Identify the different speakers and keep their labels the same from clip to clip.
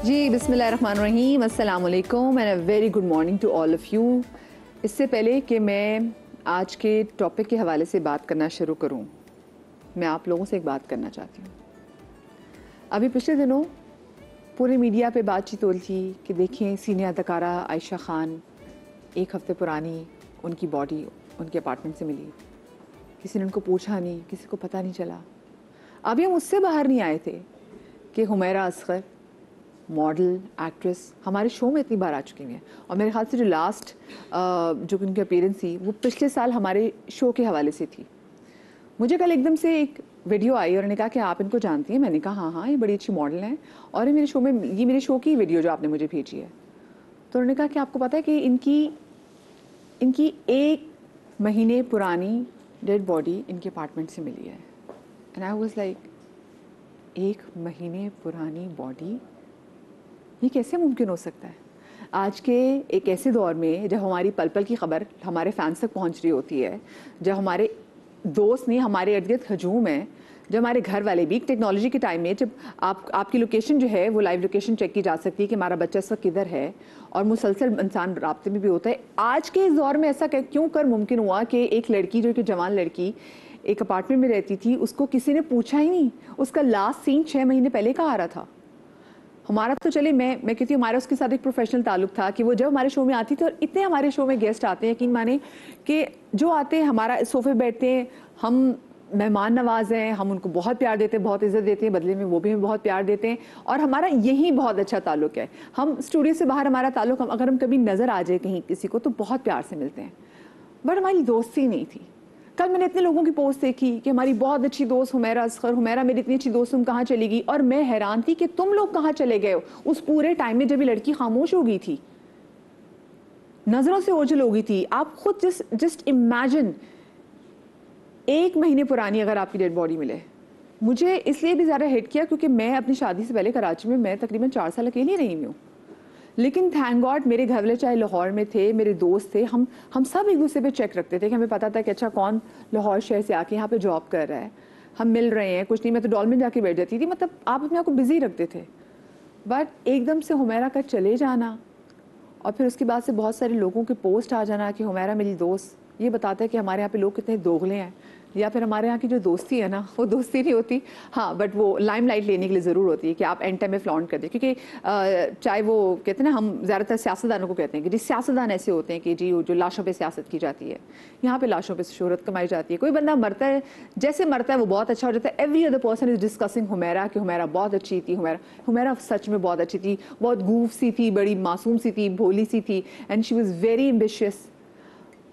Speaker 1: जी बिस्मिल्लाहिर्रहमानिर्रहीम, अस्सलाम वालेकुम and a very good morning to all of you. इससे पहले कि मैं आज के टॉपिक के हवाले से बात करना शुरू करूं, मैं आप लोगों से एक बात करना चाहती हूं। अभी पिछले दिनों पूरे मीडिया पे बातचीत हो रही थी कि देखें सीनियर अदाकारा आयशा खान, एक हफ़्ते पुरानी उनकी बॉडी उनके अपार्टमेंट से मिली। किसी ने उनको पूछा नहीं, किसी को पता नहीं चला। अभी हम उससे बाहर नहीं आए थे कि हुमैरा असगर मॉडल एक्ट्रेस हमारे शो में इतनी बार आ चुकी हैं, और मेरे ख्याल से जो लास्ट जो उनकी अपीयरेंस थी वो पिछले साल हमारे शो के हवाले से थी। मुझे कल एकदम से एक वीडियो आई और उन्होंने कहा कि आप इनको जानती हैं। मैंने कहा हाँ हाँ, ये बड़ी अच्छी मॉडल हैं और ये मेरे शो में, ये मेरे शो की वीडियो जो आपने मुझे भेजी है। तो उन्होंने कहा कि आपको पता है कि इनकी 1 महीने पुरानी डेड बॉडी इनके अपार्टमेंट से मिली है। एंड आई वाज लाइक, 1 महीने पुरानी बॉडी, ये कैसे मुमकिन हो सकता है? आज के एक ऐसे दौर में जब हमारी पल पल की खबर हमारे फैंस तक पहुंच रही होती है, जब हमारे दोस्त नहीं हमारे इर्द गिर्द हजूम है, जब हमारे घर वाले भी, टेक्नोलॉजी के टाइम में जब आपकी लोकेशन जो है वो लाइव लोकेशन चेक की जा सकती है कि हमारा बच्चा इस वक्त किधर है, और मुसलसल इंसान राब्ते में भी होता है। आज के इस दौर में ऐसा क्यों कर मुमकिन हुआ कि एक लड़की जो कि जवान लड़की एक अपार्टमेंट में रहती थी, उसको किसी ने पूछा ही नहीं। उसका लास्ट सीन 6 महीने पहले का आ रहा था। हमारा तो चले, मैं कहती हूँ हमारा उसके साथ एक प्रोफेशनल ताल्लुक था कि वो जब हमारे शो में आती थी, और इतने हमारे शो में गेस्ट आते हैं यकीन माने कि जो आते हैं हमारा सोफे बैठते हैं, हम मेहमान नवाज हैं, हम उनको बहुत प्यार देते हैं, बहुत इज्जत देते हैं, बदले में वो भी हमें बहुत प्यार देते हैं, और हमारा यही बहुत अच्छा ताल्लुक है। हम स्टूडियो से बाहर हमारा ताल्लुक, अगर हम कभी नज़र आ जाए कहीं किसी को तो बहुत प्यार से मिलते हैं, बट हमारी दोस्ती नहीं थी। कल मैंने इतने लोगों की पोस्ट देखी कि हमारी बहुत अच्छी दोस्त हुमैरा असगर, हुमैरा मेरी इतनी अच्छी दोस्त, तुम कहाँ चली गई? और मैं हैरान थी कि तुम लोग कहाँ चले गए हो उस पूरे टाइम में जब ये लड़की खामोश हो गई थी, नजरों से ओझल हो गई थी। आप खुद जस्ट इमेजिन, 1 महीने पुरानी अगर आपकी डेड बॉडी मिले। मुझे इसलिए भी ज़्यादा हिट किया क्योंकि मैं अपनी शादी से पहले कराची में मैं तकरीबन 4 साल अकेली रही हूँ, लेकिन थैंक गॉड मेरे घर वाले चाहे लाहौर में थे, मेरे दोस्त थे, हम सब एक दूसरे पे चेक रखते थे कि हमें पता था कि अच्छा कौन लाहौर शहर से आके यहाँ पे जॉब कर रहा है, हम मिल रहे हैं, कुछ नहीं। मैं तो डॉल्मेन जाके बैठ जाती थी, मतलब आप अपने आप को बिजी रखते थे। बट एकदम से हुमैरा का चले जाना और फिर उसके बाद से बहुत सारे लोगों के पोस्ट आ जाना कि हुमैरा मेरी दोस्त, ये बताता है कि हमारे यहाँ पे लोग कितने दोगले हैं, या फिर हमारे यहाँ की जो दोस्ती है ना वो दोस्ती नहीं होती। हाँ, बट वो लाइमलाइट लेने के लिए ज़रूर होती है कि आप एंड टाइम में फ्लॉन्ट कर दें, क्योंकि चाहे वो कहते हैं ना, हम ज़्यादातर सियासतदानों को कहते हैं कि जी सियासतदान ऐसे होते हैं कि जी जो लाशों पे सियासत की जाती है, यहाँ पे लाशों पे शोहरत कमाई जाती है। कोई बंदा मरता है, जैसे मरता है वो बहुत अच्छा हो जाता है, every other person is discussing Humaira कि हुमैरा बहुत अच्छी थी, हुमैरा सच में बहुत अच्छी थी, बहुत गूफ सी थी, बड़ी मासूम सी थी, भोली सी थी, and she was very ambitious.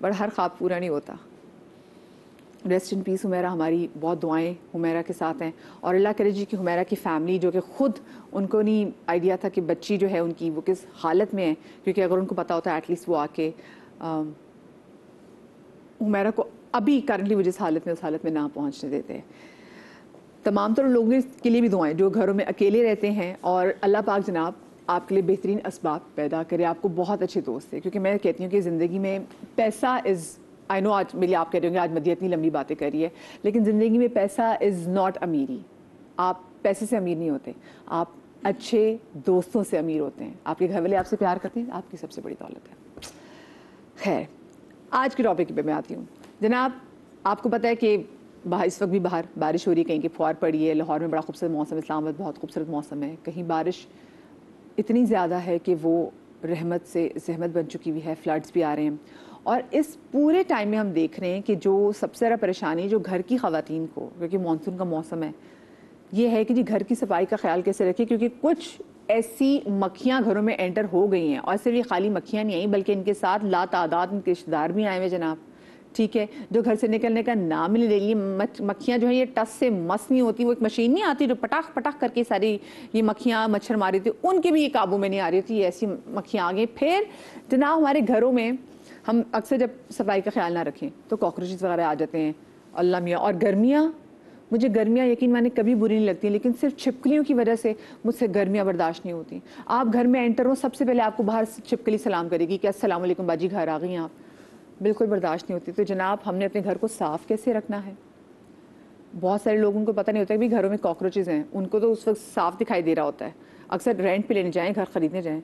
Speaker 1: But हर ख्वाब पूरा नहीं होता। रेस्ट इन पीस हुमैरा, हमारी बहुत दुआएं हुमैरा के साथ हैं, और अल्लाह करे जी कि हुमैरा की फ़ैमिली जो कि ख़ुद उनको नहीं आइडिया था कि बच्ची जो है उनकी वो किस हालत में है, क्योंकि अगर उनको पता होता एटलीस्ट वो आके हुमैरा को अभी करंटली वो जिस हालत में उस हालत में ना पहुँचने देते हैं। तमाम तरह लोगों के लिए भी दुआएं जो घरों में अकेले रहते हैं, और अल्लाह पाक जनाब आपके लिए बेहतरीन असबाब पैदा करे, आपको बहुत अच्छे दोस्त है। क्योंकि मैं कहती हूँ कि ज़िंदगी में पैसा इज़, आई नो आज मेरी आप कह रहे होंगे आज मदिया इतनी लंबी बातें कर रही है, लेकिन ज़िंदगी में पैसा इज़ नॉट अमीरी। आप पैसे से अमीर नहीं होते, आप अच्छे दोस्तों से अमीर होते हैं। आपके घर वाले आपसे प्यार करते हैं, आपकी सबसे बड़ी दौलत है। खैर, आज के टॉपिक पे मैं आती हूँ। जनाब, आपको पता है कि इस वक्त भी बाहर बारिश हो रही है, कहीं की फुहार पड़ी है। लाहौर में बड़ा खूबसूरत मौसम है, इस्लामाबाद बहुत खूबसूरत मौसम है। कहीं बारिश इतनी ज़्यादा है कि वो रहमत से जहमत बन चुकी हुई है, फ्लड्स भी आ रहे हैं। और इस पूरे टाइम में हम देख रहे हैं कि जो सबसे ज़्यादा परेशानी जो घर की ख़वातीन को, क्योंकि मानसून का मौसम है, ये है कि जी घर की सफाई का ख्याल कैसे रखें, क्योंकि कुछ ऐसी मक्खियाँ घरों में एंटर हो गई हैं, और सिर्फ ये खाली मक्खियाँ नहीं आई बल्कि इनके साथ लातादाद इनके रिश्तेदार भी आए हुए जनाब। ठीक है, जो घर से निकलने का नाम नहीं ले रही। मक्खियाँ जो है ये टस से मस नहीं होती, वो एक मशीन नहीं आती जो पटाख पटाख करके सारी ये मक्खियाँ मच्छर मारी थी, उनके भी ये काबू में नहीं आ रही थी, ऐसी मक्खियाँ आ गई। फिर जनाब हमारे घरों में हम अक्सर जब सफाई का ख्याल ना रखें तो कॉकरोचेस वगैरह आ जाते हैं, अल्लाह मियाँ। और गर्मियाँ, मुझे गर्मियाँ यकीन माने कभी बुरी नहीं लगती, लेकिन सिर्फ छिपकलियों की वजह से मुझसे गर्मियाँ बर्दाश्त नहीं होती। आप घर में एंटर हो, सबसे पहले आपको बाहर छिपकली सलाम करेगी कि अस्सलाम वालेकुम बाजी, घर आ गई हैं आप, बिल्कुल बर्दाश्त नहीं होती। तो जनाब हमने अपने घर को साफ़ कैसे रखना है? बहुत सारे लोगों को पता नहीं होता कि भी घरों में कॉकरोचेज़ हैं, उनको तो उस वक्त साफ दिखाई दे रहा होता है। अक्सर रेंट पे लेने जाएं, घर खरीदने जाएं,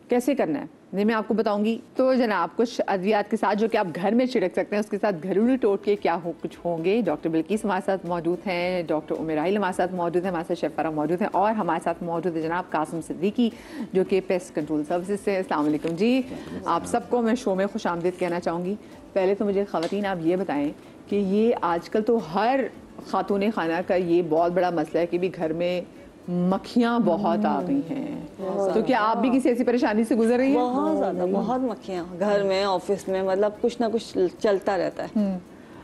Speaker 1: कैसे करना है नहीं मैं आपको बताऊंगी। तो जनाब कुछ अद्वियात के साथ जो कि आप घर में छिड़क सकते हैं, उसके साथ घरेलू टोटके क्या कुछ होंगे। डॉक्टर बिल्किस हमारे साथ मौजूद हैं, डॉक्टर उमेराइल हमारे साथ मौजूद हैं, हमारे साथ शेफ फरा मौजूद हैं, और हमारे साथ मौजूद है जनाब कासिम सिद्दीकी जो कि पेस्ट कंट्रोल सर्विसेज से। अस्सलाम वालेकुम जी, आप सबको मैं शो में खुशामदीद कहना चाहूँगी। पहले तो मुझे ख़वातीन आप ये बताएँ कि ये आजकल तो हर खातून खाना का ये बहुत बड़ा मसला है कि भी घर में मक्खियाँ बहुत आ गई हैं, तो क्या आप भी किसी ऐसी परेशानी से गुजर रही हैं?
Speaker 2: बहुत ज्यादा, बहुत मक्खियाँ घर में, ऑफिस में, मतलब कुछ ना कुछ चलता रहता है।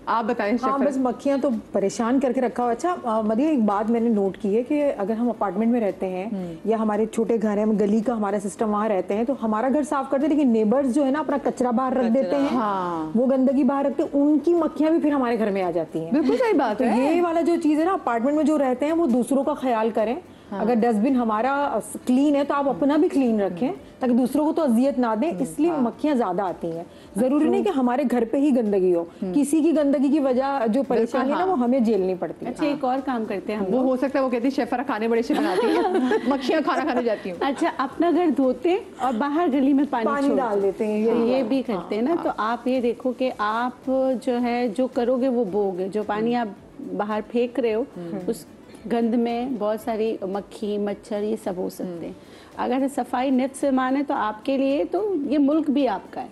Speaker 1: आप बताएं।
Speaker 3: हाँ, बस मक्खियाँ तो परेशान करके रखा हुआ। अच्छा मदिया, एक बात मैंने नोट की है कि अगर हम अपार्टमेंट में रहते हैं या हमारे छोटे घर हैं, गली का हमारा सिस्टम वहाँ रहते हैं, तो हमारा घर साफ करते हैं, लेकिन नेबर्स जो है ना अपना कचरा बाहर रख देते हैं।
Speaker 1: हाँ।
Speaker 3: वो गंदगी बाहर रखते हैं, उनकी मक्खियाँ भी फिर हमारे घर में आ जाती हैं।
Speaker 1: बिल्कुल सही बात
Speaker 3: तो
Speaker 1: है।
Speaker 3: ये वाला जो चीज़ है ना, अपार्टमेंट में जो रहते हैं वो दूसरों का ख्याल करें। अगर डस्टबिन हमारा क्लीन है तो आप अपना भी क्लीन रखें ताकि दूसरों को तो अजियत ना दें, इसलिए मक्खियाँ ज्यादा आती हैं। जरूरी नहीं कि हमारे घर पे ही गंदगी हो, किसी की गंदगी की वजह जो परेशानी है ना वो हमें झेलनी पड़ती है।
Speaker 4: अच्छा, एक और काम करते हैं हम
Speaker 1: वो
Speaker 4: लोग।
Speaker 1: हो सकता है वो कहती है शेफ फरा खाने बड़े अच्छे बनाती है, मक्खियाँ खाना खाने जाती हूँ।
Speaker 4: अच्छा, अपना घर धोते और बाहर गली में पानी छोड़
Speaker 3: डाल देते हैं,
Speaker 4: ये भी करते हैं ना। तो आप ये देखो कि आप जो है जो करोगे वो बोओगे। जो पानी आप बाहर फेंक रहे हो उस गंद में बहुत सारी मक्खी मच्छर ये सब हो सकते हैं। अगर सफाई नित से माने तो आपके लिए तो ये मुल्क भी आपका है।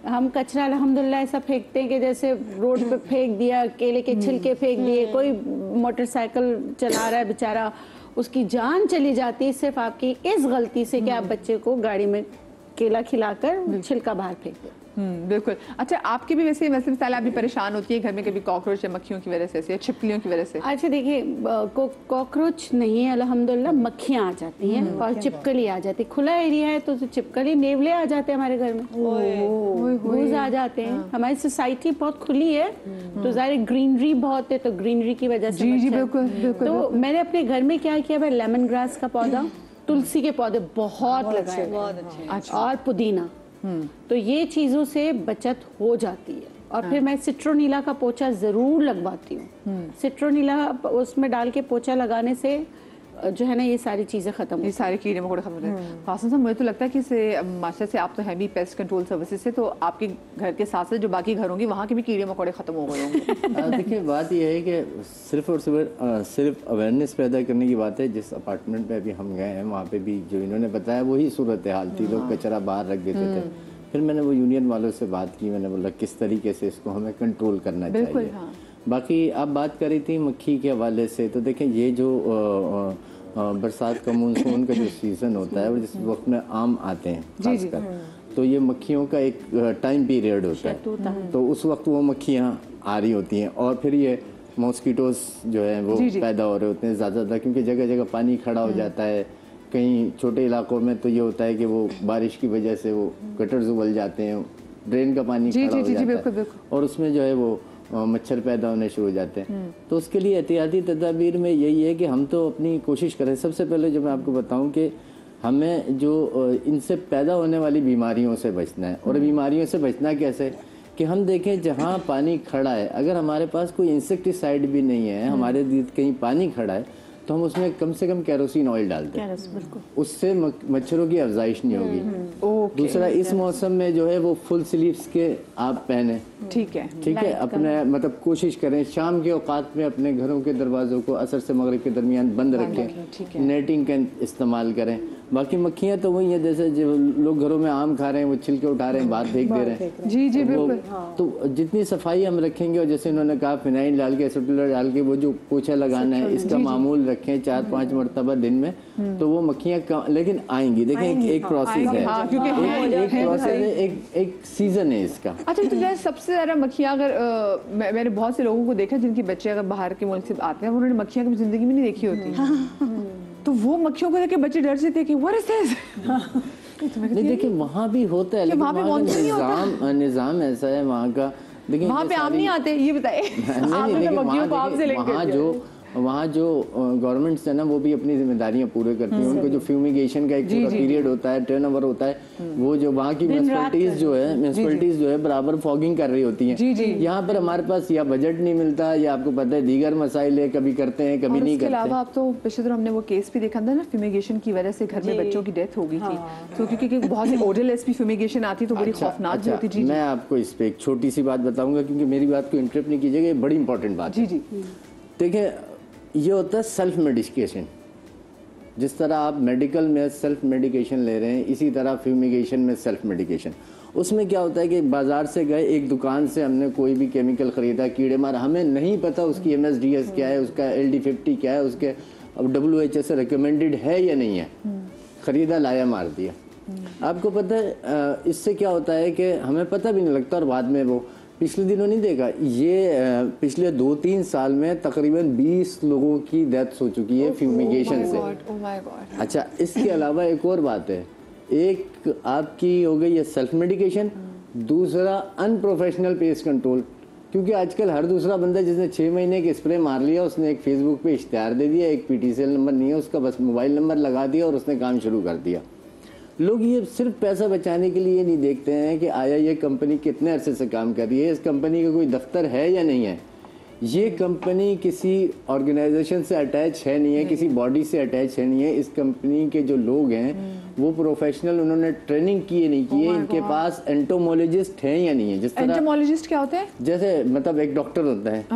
Speaker 4: हम कचरा अल्हम्दुलिल्लाह ऐसा फेंकते हैं कि जैसे रोड पे फेंक दिया, केले के छिलके फेंक दिए, कोई मोटरसाइकिल चला रहा है बेचारा, उसकी जान चली जाती है सिर्फ आपकी इस गलती से कि आप बच्चे को गाड़ी में केला खिलाकर छिलका बाहर फेंक दो।
Speaker 1: बिल्कुल। अच्छा, आपकी भी वैसे मिसाल आप भी परेशान होती है घर में कभी कॉकरोच या मक्खियों की वजह से या छिपकलियों की वजह से?
Speaker 4: अच्छा देखिए, कॉकरोच नहीं है अल्हम्दुलिल्लाह, मक्खियाँ आ जाती हैं और छिपकली आ जाती है। खुला एरिया है तो छिपकली नेवले आ जाते हैं हमारे घर में, घूस आ जाते हैं। हमारी सोसाइटी बहुत खुली है तो ज़ाहिर ग्रीनरी बहुत है, तो ग्रीनरी की वजह से
Speaker 1: जी बिल्कुल।
Speaker 4: तो मैंने अपने घर में क्या किया, लेमन ग्रास का पौधा, तुलसी के पौधे बहुत लगाए,
Speaker 2: बहुत अच्छे।
Speaker 4: और पुदीना। तो ये चीज़ों से बचत हो जाती है। और फिर मैं सिट्रोनीला का पोछा ज़रूर लगवाती हूँ। सिट्रोनीला उसमें डाल के पोछा लगाने से जो है ना ये सारी चीज़ें ख़त्म,
Speaker 1: ये सारे कीड़े मकोड़े खत्म हो जाते हैं। कासिम साहब, मुझे तो लगता है कि माशा से आप तो हैं भी पेस्ट कंट्रोल सर्विसेज से, तो आपके घर के साथ साथ जो बाकी घर होंगे वहाँ के भी कीड़े मकोड़े खत्म हो गए होंगे।
Speaker 5: देखिए, बात यह है कि सिर्फ अवेयरनेस पैदा करने की बात है। जिस अपार्टमेंट में अभी हम गए हैं वहाँ पे भी जो इन्होंने बताया वही सूरत हाल थी, लोग कचरा बाहर रख देते थे। फिर मैंने वो यूनियन वालों से बात की, मैंने बोला किस तरीके से इसको हमें कंट्रोल करना चाहिए। बाकी आप बात करी थी मक्खी के हवाले से, तो देखें ये जो बरसात का मानसून का जो सीज़न होता है और जिस वक्त में आम आते हैं खासकर, तो ये मक्खियों का एक टाइम पीरियड होता है। तो उस वक्त वो मक्खियाँ आ रही होती हैं और फिर ये मॉस्किटोज जो है वो पैदा हो रहे होते हैं ज़्यादा, क्योंकि जगह जगह पानी खड़ा हो जाता है। कहीं छोटे इलाकों में तो ये होता है कि वो बारिश की वजह से वो गटर्स उबल जाते हैं, ड्रेन का पानी खड़ा हो जाता है और उसमें जो है वो मच्छर पैदा होने शुरू हो जाते हैं। तो उसके लिए एहतियाती तदाबीर में यही है कि हम तो अपनी कोशिश करें। सबसे पहले जो मैं आपको बताऊं कि हमें जो इनसे पैदा होने वाली बीमारियों से बचना है। और बीमारियों से बचना कैसे कि हम देखें जहाँ पानी खड़ा है, अगर हमारे पास कोई इंसेक्टिसाइड भी नहीं है, हमारे कहीं पानी खड़ा है, तो हम उसमें कम से कम केरोसिन ऑयल डालते हैं, उससे मच्छरों की अफजाइश नहीं होगी। दूसरा, इस मौसम में जो है वो फुल स्लीव्स के आप पहने, ठीक है, अपने मतलब कोशिश करें शाम के औकात में अपने घरों के दरवाजों को असर से मगरिब के दरमियान बंद रखें, नेटिंग का इस्तेमाल करें। बाकी मक्खियाँ तो वही है, जैसे जो लोग घरों में आम खा रहे हैं वो छिलके उठा रहे हैं, बाहर फेंक दे रहे हैं।
Speaker 1: जी बिल्कुल।
Speaker 5: तो जितनी सफाई हम रखेंगे और जैसे उन्होंने कहा फिनाइल डाल के, एसिटोल डाल के वो जो पोछा लगाना है इसका मामूल रखें 4-5 मरतबा दिन में, तो वो मक्खियाँ लेकिन आएंगी। देखें एक प्रोसेस है, एक प्रोसेस है, एक सीजन है इसका।
Speaker 1: अच्छा, तो सबसे ज़्यादा मक्खियाँ अगर मैंने बहुत से लोगों को देखा जिनके बच्चे अगर बाहर के मुल्क से आते हैं, उन्होंने मक्खियाँ कभी जिंदगी में नहीं देखी होती, तो वो मक्खियों को देख के बच्चे डर से थे कि व्हाट इज दिस।
Speaker 5: नहीं, देखिए वहाँ भी होता है, लेकिन वहाँ का निज़ाम ऐसा है वहाँ का। देखिए
Speaker 1: वहाँ पे आम नहीं आते, ये बताइए।
Speaker 5: वहाँ जो वहाँ जो गवर्नमेंट्स है ना वो भी अपनी जिम्मेदारियां पूरे करती हैं। उनको जो फ्यूमिगेशन का एक पूरा पीरियड होता है, टर्नओवर होता है, वो जो वहाँ की म्यूनिसिपैलिटीज जो है बराबर फॉगिंग कर रही होती हैं। यहाँ पर हमारे पास या बजट नहीं मिलता या आपको पता है दीगर मसाइल है, कभी करते हैं कभी नहीं करते।
Speaker 1: इसके अलावा आप तो पिछले दिनों हमने वो केस भी देखा था ना, फ्यूमिगेशन की वजह से घर में बच्चों की डेथ हो गई थी, तो क्योंकि बहुत सी ओडरलेस भी फ्यूमिगेशन आती तो बड़ी खौफनाक भी होती। जी
Speaker 5: मैं आपको इस पे एक छोटी सी बात बताऊंगा, क्योंकि मेरी बात को इंटरप्ट नहीं कीजिएगा, ये बड़ी इंपॉर्टेंट बात है।
Speaker 1: जी
Speaker 5: देखिए, ये होता है सेल्फ मेडिकेशन। जिस तरह आप मेडिकल में सेल्फ मेडिकेशन ले रहे हैं, इसी तरह फ्यूमिगेशन में सेल्फ मेडिकेशन। उसमें क्या होता है कि बाजार से गए, एक दुकान से हमने कोई भी केमिकल खरीदा, कीड़े मार, हमें नहीं पता उसकी MSDS क्या है, उसका LD50 क्या है, उसके अब WHO से रिकमेंडेड है या नहीं है, खरीदा लाया मार दिया। आपको पता है इससे क्या होता है कि हमें पता भी नहीं लगता, और बाद में वो पिछले दिनों नहीं देखा, ये पिछले 2-3 साल में तकरीबन 20 लोगों की डेथ हो चुकी है फ्यूमिगेशन से। अच्छा, इसके अलावा एक और बात है, एक आपकी हो गई है सेल्फ मेडिकेशन, दूसरा अनप्रोफेशनल पेस्ट कंट्रोल। क्योंकि आजकल हर दूसरा बंदा जिसने 6 महीने के स्प्रे मार लिया, उसने एक फेसबुक पे इश्तेहार दे दिया, एक PTCL नंबर नहीं है उसका, बस मोबाइल नंबर लगा दिया और उसने काम शुरू कर दिया। लोग ये सिर्फ पैसा बचाने के लिए नहीं देखते हैं कि आया ये कंपनी कितने अरसे से काम कर रही है, इस कंपनी का कोई दफ्तर है या नहीं है, ये कंपनी किसी ऑर्गेनाइजेशन से अटैच है नहीं है, किसी बॉडी से अटैच है नहीं है, इस कंपनी के जो लोग हैं वो प्रोफेशनल, उन्होंने ट्रेनिंग की है नहीं की है, इनके पास एंटोमोलॉजिस्ट हैं या नहीं है। जिस तरह
Speaker 1: एंटोमोलॉजिस्ट क्या होते हैं?
Speaker 5: जैसे मतलब एक डॉक्टर होता है,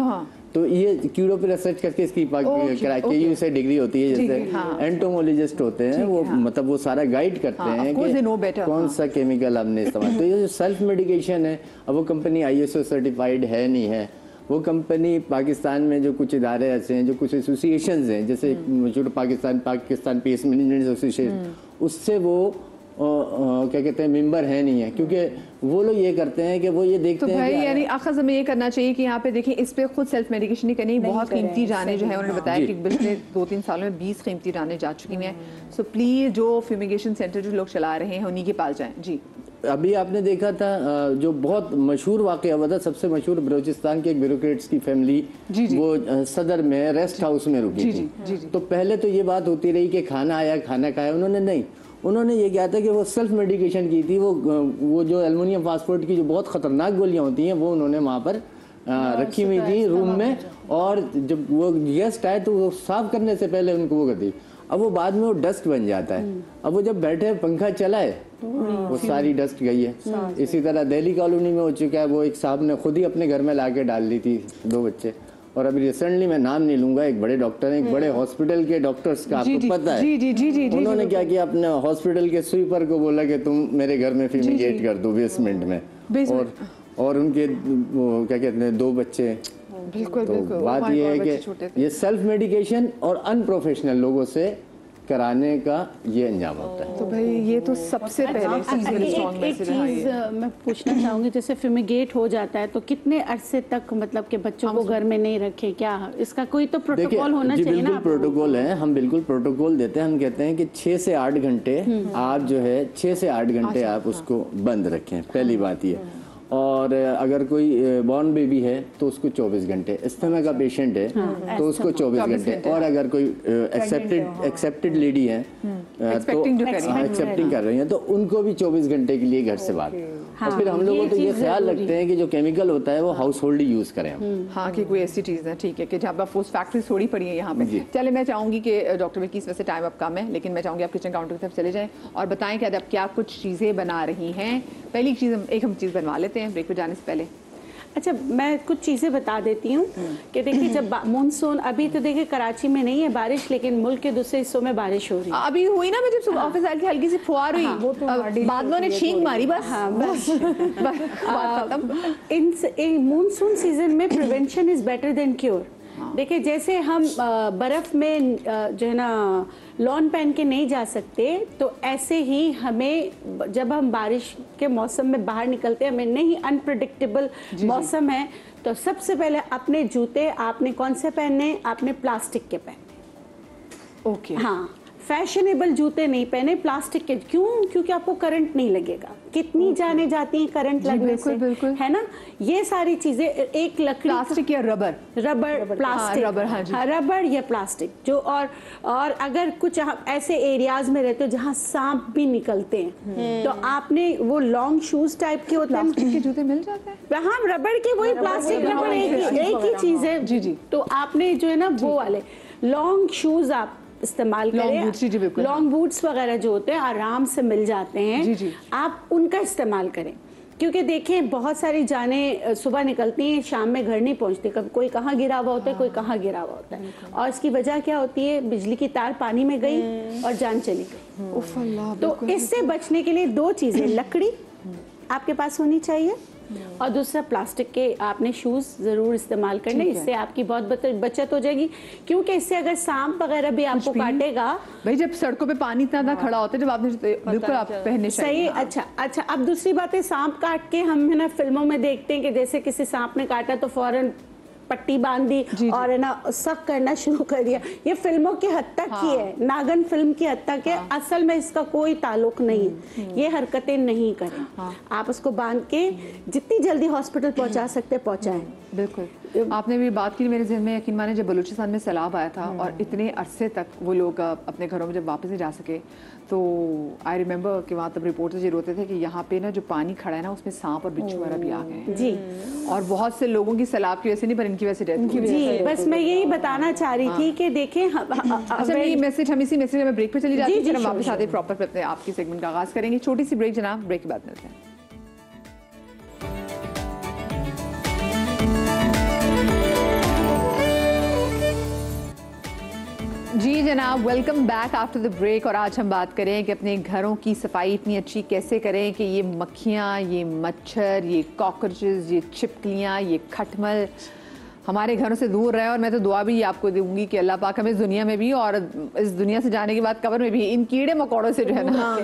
Speaker 5: तो ये कीड़ों पे रिसर्च करके इसकी KU से डिग्री होती है, जैसे एंटोमोलॉजिस्ट होते हैं, वो मतलब वो सारा गाइड करते हैं कि कौन सा केमिकल हमने इस्तेमाल। तो ये जो सेल्फ मेडिकेशन है, अब वो कंपनी ISO सर्टिफाइड है नहीं है, वो कंपनी पाकिस्तान में जो कुछ इदारे ऐसे हैं, जो कुछ एसोसिएशंस हैं, जैसे जो पाकिस्तान पेस मैनेजमेंट एसोसिएशन, उससे वो क्या कहते हैं मेंबर है नहीं है, क्योंकि वो लोग ये करते हैं कि वो ये देखते हैं।
Speaker 1: तो भाई यानी आखिर हमें ये करना चाहिए कि यहाँ पे देखिए, इस पे खुद सेल्फ मेडिकेशन नहीं करनी, बहुत कीमती जाने जो है, उन्होंने बताया कि पिछले 2-3 सालों में 20 कीमती जाने जा चुकी हैं। सो प्लीज जो फ्यूमिगेशन सेंटर जो लोग चला रहे हैं उन्हीं के पास जाएं। जी,
Speaker 5: अभी आपने देखा था जो बहुत मशहूर वाक़या हुआ था, सबसे मशहूर बलूचिस्तान के एक ब्यूरोक्रेट्स की फैमिली वो सदर में रेस्ट हाउस में रुकी थी। तो पहले तो ये बात होती रही कि खाना आया, खाना खाया, उन्होंने नहीं, उन्होंने ये किया था कि वो सेल्फ मेडिकेशन की थी। वो जो एल्युमिनियम फास्फोरेट की जो बहुत ख़तरनाक गोलियां होती हैं वो उन्होंने वहाँ पर रखी हुई थी रूम में, और जब वो गेस्ट आए तो वो साफ करने से पहले उनको वो कर दी। अब वो बाद में वो डस्ट बन जाता है, अब वो जब बैठे पंखा चलाए वो सारी डस्ट गई है। इसी तरह दिल्ली कॉलोनी में हो चुका है, वो एक साहब ने खुद ही अपने घर में ला के डाल ली थी 2 बच्चे। और अभी रिसेंटली मैं नाम नहीं लूंगा, एक बड़े डॉक्टर हैं, एक बड़े हॉस्पिटल के डॉक्टर्स का आपको पता है, उन्होंने क्या किया, अपने हॉस्पिटल के स्वीपर को बोला कि तुम मेरे घर में फ्यूमिगेट कर दो बेसमेंट में, और उनके क्या कहते हैं 2 बच्चे।
Speaker 1: बिल्कुल,
Speaker 5: तो बात ये है कि ये सेल्फ मेडिकेशन और अनप्रोफेशनल लोगों से कराने का ये अंजाम होता है।
Speaker 1: तो भाई ये तो सबसे पहले
Speaker 4: एक चीज मैं पूछना चाहूंगी, जैसे फ्यूमिगेट हो जाता है तो कितने अरसे तक मतलब कि बच्चों को घर में नहीं रखें, क्या इसका कोई तो प्रोटोकॉल होना चाहिए ना?
Speaker 5: बिल्कुल प्रोटोकॉल है, हम बिल्कुल प्रोटोकॉल देते हैं। हम कहते हैं कि 6 से 8 घंटे आप जो है 6 से 8 घंटे आप उसको बंद रखें, पहली बात ये। और अगर कोई बॉर्न बेबी है तो उसको 24 घंटे, अस्थमा का पेशेंट है तो उसको 24 घंटे, और अगर कोई एक्सेप्टेड लेडी है तो एक्सेप्टिंग कर रही है तो उनको भी 24 घंटे के लिए घर से बाहर। और फिर हम लोग तो ये ख्याल रखते हैं कि जो केमिकल होता है वो हाउस होल्ड यूज करें हम।
Speaker 1: हाँ, कि कोई ऐसी चीज़ है, ठीक है, कि जहाँ पर फूड फैक्ट्री थोड़ी पड़ी है यहाँ पे। चले, मैं चाहूंगी कि डॉक्टर विकी, वैसे टाइम अब कम है, लेकिन मैं चाहूंगी आप किचन काउंटर की तरफ चले जाएं और बताएं कि अब क्या कुछ चीज़ें बना रही हैं। पहली चीज़ हम चीज़ बनवा लेते हैं ब्रेक पे जाने से पहले।
Speaker 4: अच्छा, मैं कुछ चीज़ें बता देती हूँ कि देखिए, जब मानसून, अभी तो देखिए कराची में नहीं है बारिश, लेकिन मुल्क के दूसरे हिस्सों में बारिश हो रही है।
Speaker 1: अभी हुई ना, मैं जब सुबह ऑफिस आई थी, हल्की सी फुहार हुई, बादलों ने छींक मारी, बस।
Speaker 4: इन मानसून सीजन में prevention is better than cure. देखिए, जैसे हम बर्फ में जो है ना लॉन पहन के नहीं जा सकते, तो ऐसे ही हमें जब हम बारिश के मौसम में बाहर निकलते हैं, हमें नहीं, अनप्रेडिक्टेबल मौसम है, तो सबसे पहले अपने जूते आपने कौन से पहनने, आपने प्लास्टिक के पहनने।
Speaker 1: ओके,
Speaker 4: हाँ। फैशनेबल जूते नहीं पहने प्लास्टिक के। क्यों? क्योंकि आपको करंट नहीं लगेगा। कितनी जाने जाती हैं करंट लगने से, है ना। ये सारी चीजें, एक लकड़ी,
Speaker 1: प्लास्टिक या रबर
Speaker 4: प्लास्टिक,
Speaker 1: रबर, हाँ जी,
Speaker 4: रबर या प्लास्टिक जो, और अगर कुछ आप ऐसे एरियाज में रहते हो जहाँ सांप भी निकलते हैं, तो आपने वो लॉन्ग शूज टाइप के होते हैं,
Speaker 1: प्लास्टिक के जूते मिल जाते हैं।
Speaker 4: हाँ, रबड़ के, वही प्लास्टिक रबड़ एक ही चीज है।
Speaker 1: जी जी।
Speaker 4: तो आपने जो है ना वो वाले लॉन्ग शूज आप इस्तेमाल करें। लॉन्ग बूट्स वगैरह जो होते हैं आराम से मिल जाते हैं,
Speaker 1: जी जी।
Speaker 4: आप उनका इस्तेमाल करें। क्योंकि देखें बहुत सारी जानें सुबह निकलती हैं, शाम में घर नहीं पहुंचती। कभी कोई कहाँ गिरा हुआ होता है, कोई कहाँ गिरा हुआ होता है, और इसकी वजह क्या होती है? बिजली की तार पानी में गई और जान चली गई। तो इससे बचने के लिए दो चीजें, लकड़ी आपके पास होनी चाहिए, और दूसरा प्लास्टिक के आपने शूज जरूर इस्तेमाल करने। इससे आपकी बहुत बचत हो जाएगी। क्योंकि इससे अगर सांप वगैरह भी आपको काटेगा,
Speaker 1: भाई जब सड़कों पे पानी इतना खड़ा होता है, जब आपने बिल्कुल आप पहनने
Speaker 4: सही। अच्छा, अब दूसरी बात है, सांप काट के हम है ना फिल्मों में देखते हैं कि जैसे किसी सांप ने काटा तो फौरन पट्टी बांध दी और है ना सक करना शुरू कर दिया। ये फिल्मों की हद तक की है, नागन फिल्म की हद तक है। असल में इसका कोई ताल्लुक नहीं है। ये हरकतें नहीं करें। आप उसको बांध के जितनी जल्दी हॉस्पिटल पहुंचा सकते पहुंचाएं।
Speaker 1: बिल्कुल, आपने भी बात की, मेरे जहन में यकीन माने जब बलूचिस्तान में सैलाब आया था और इतने अरसे तक वो लोग अपने घरों में जब वापस नहीं जा सके, तो आई रिमेम्बर कि वहाँ तब रिपोर्टर्स ये रोते थे कि यहाँ पे ना जो पानी खड़ा है ना उसमें सांप और बिच्छू वगैरह भी आ गए हैं
Speaker 4: जी।
Speaker 1: और बहुत से लोगों की सैलाब की वजह से नहीं पर इनकी वजह से डेथ हुई।
Speaker 4: जी, बस मैं यही बताना चाह रही थी कि देखें
Speaker 1: अच्छा, ये मैसेज हम इसी मैसेज में ब्रेक पे चली जाती है, फिर हम वापस आते प्रॉपर अपने आपकी सेगमेंट का आगाज करेंगे। छोटी सी ब्रेक जनाब, ब्रेक के बाद मिलते हैं। जी जनाब, welcome back after the break. और आज हम बात करें कि अपने घरों की सफाई इतनी अच्छी कैसे करें कि ये मक्खियाँ, ये मच्छर, ये कॉकरोचेस, ये छिपकलियाँ, ये खटमल हमारे घरों से दूर रहे। और मैं तो दुआ भी आपको दूंगी कि अल्लाह पाक हमें इस दुनिया में भी और इस दुनिया से जाने के बाद कब्र में भी इन कीड़े मकोड़ों से जो है ना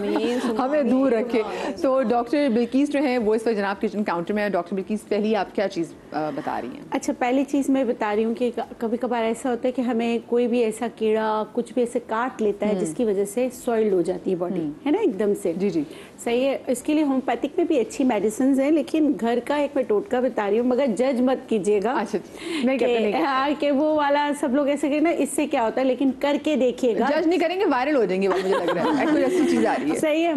Speaker 1: हमें दूर रखे। तो डॉक्टर बिल्किस जो है वो इस वक्त जनाब किचन काउंटर में है। डॉक्टर बिल्किस, पहली आप क्या चीज़ बता रही हैं?
Speaker 4: अच्छा, पहली चीज़ मैं बता रही हूँ कि कभी कभार ऐसा होता है कि हमें कोई भी ऐसा कीड़ा कुछ भी ऐसे काट लेता है जिसकी वजह से सॉइल्ड हो जाती है बॉडी, है ना, एकदम से।
Speaker 1: जी जी,
Speaker 4: सही है। इसके लिए होम्योपैथिक में भी अच्छी मेडिसिन है, लेकिन घर का एक मैं टोटका बता रही हूँ, मगर जज मत कीजिएगा।
Speaker 1: अच्छा, नहीं
Speaker 4: हाँ, कि वो वाला सब लोग ऐसे ना, इससे क्या होता है, लेकिन करके देखिएगा।
Speaker 1: जज नहीं करेंगे, वायरल हो जाएंगे मुझे लग रहा है। कोई ऐसी चीज आ रही है।
Speaker 4: सही है।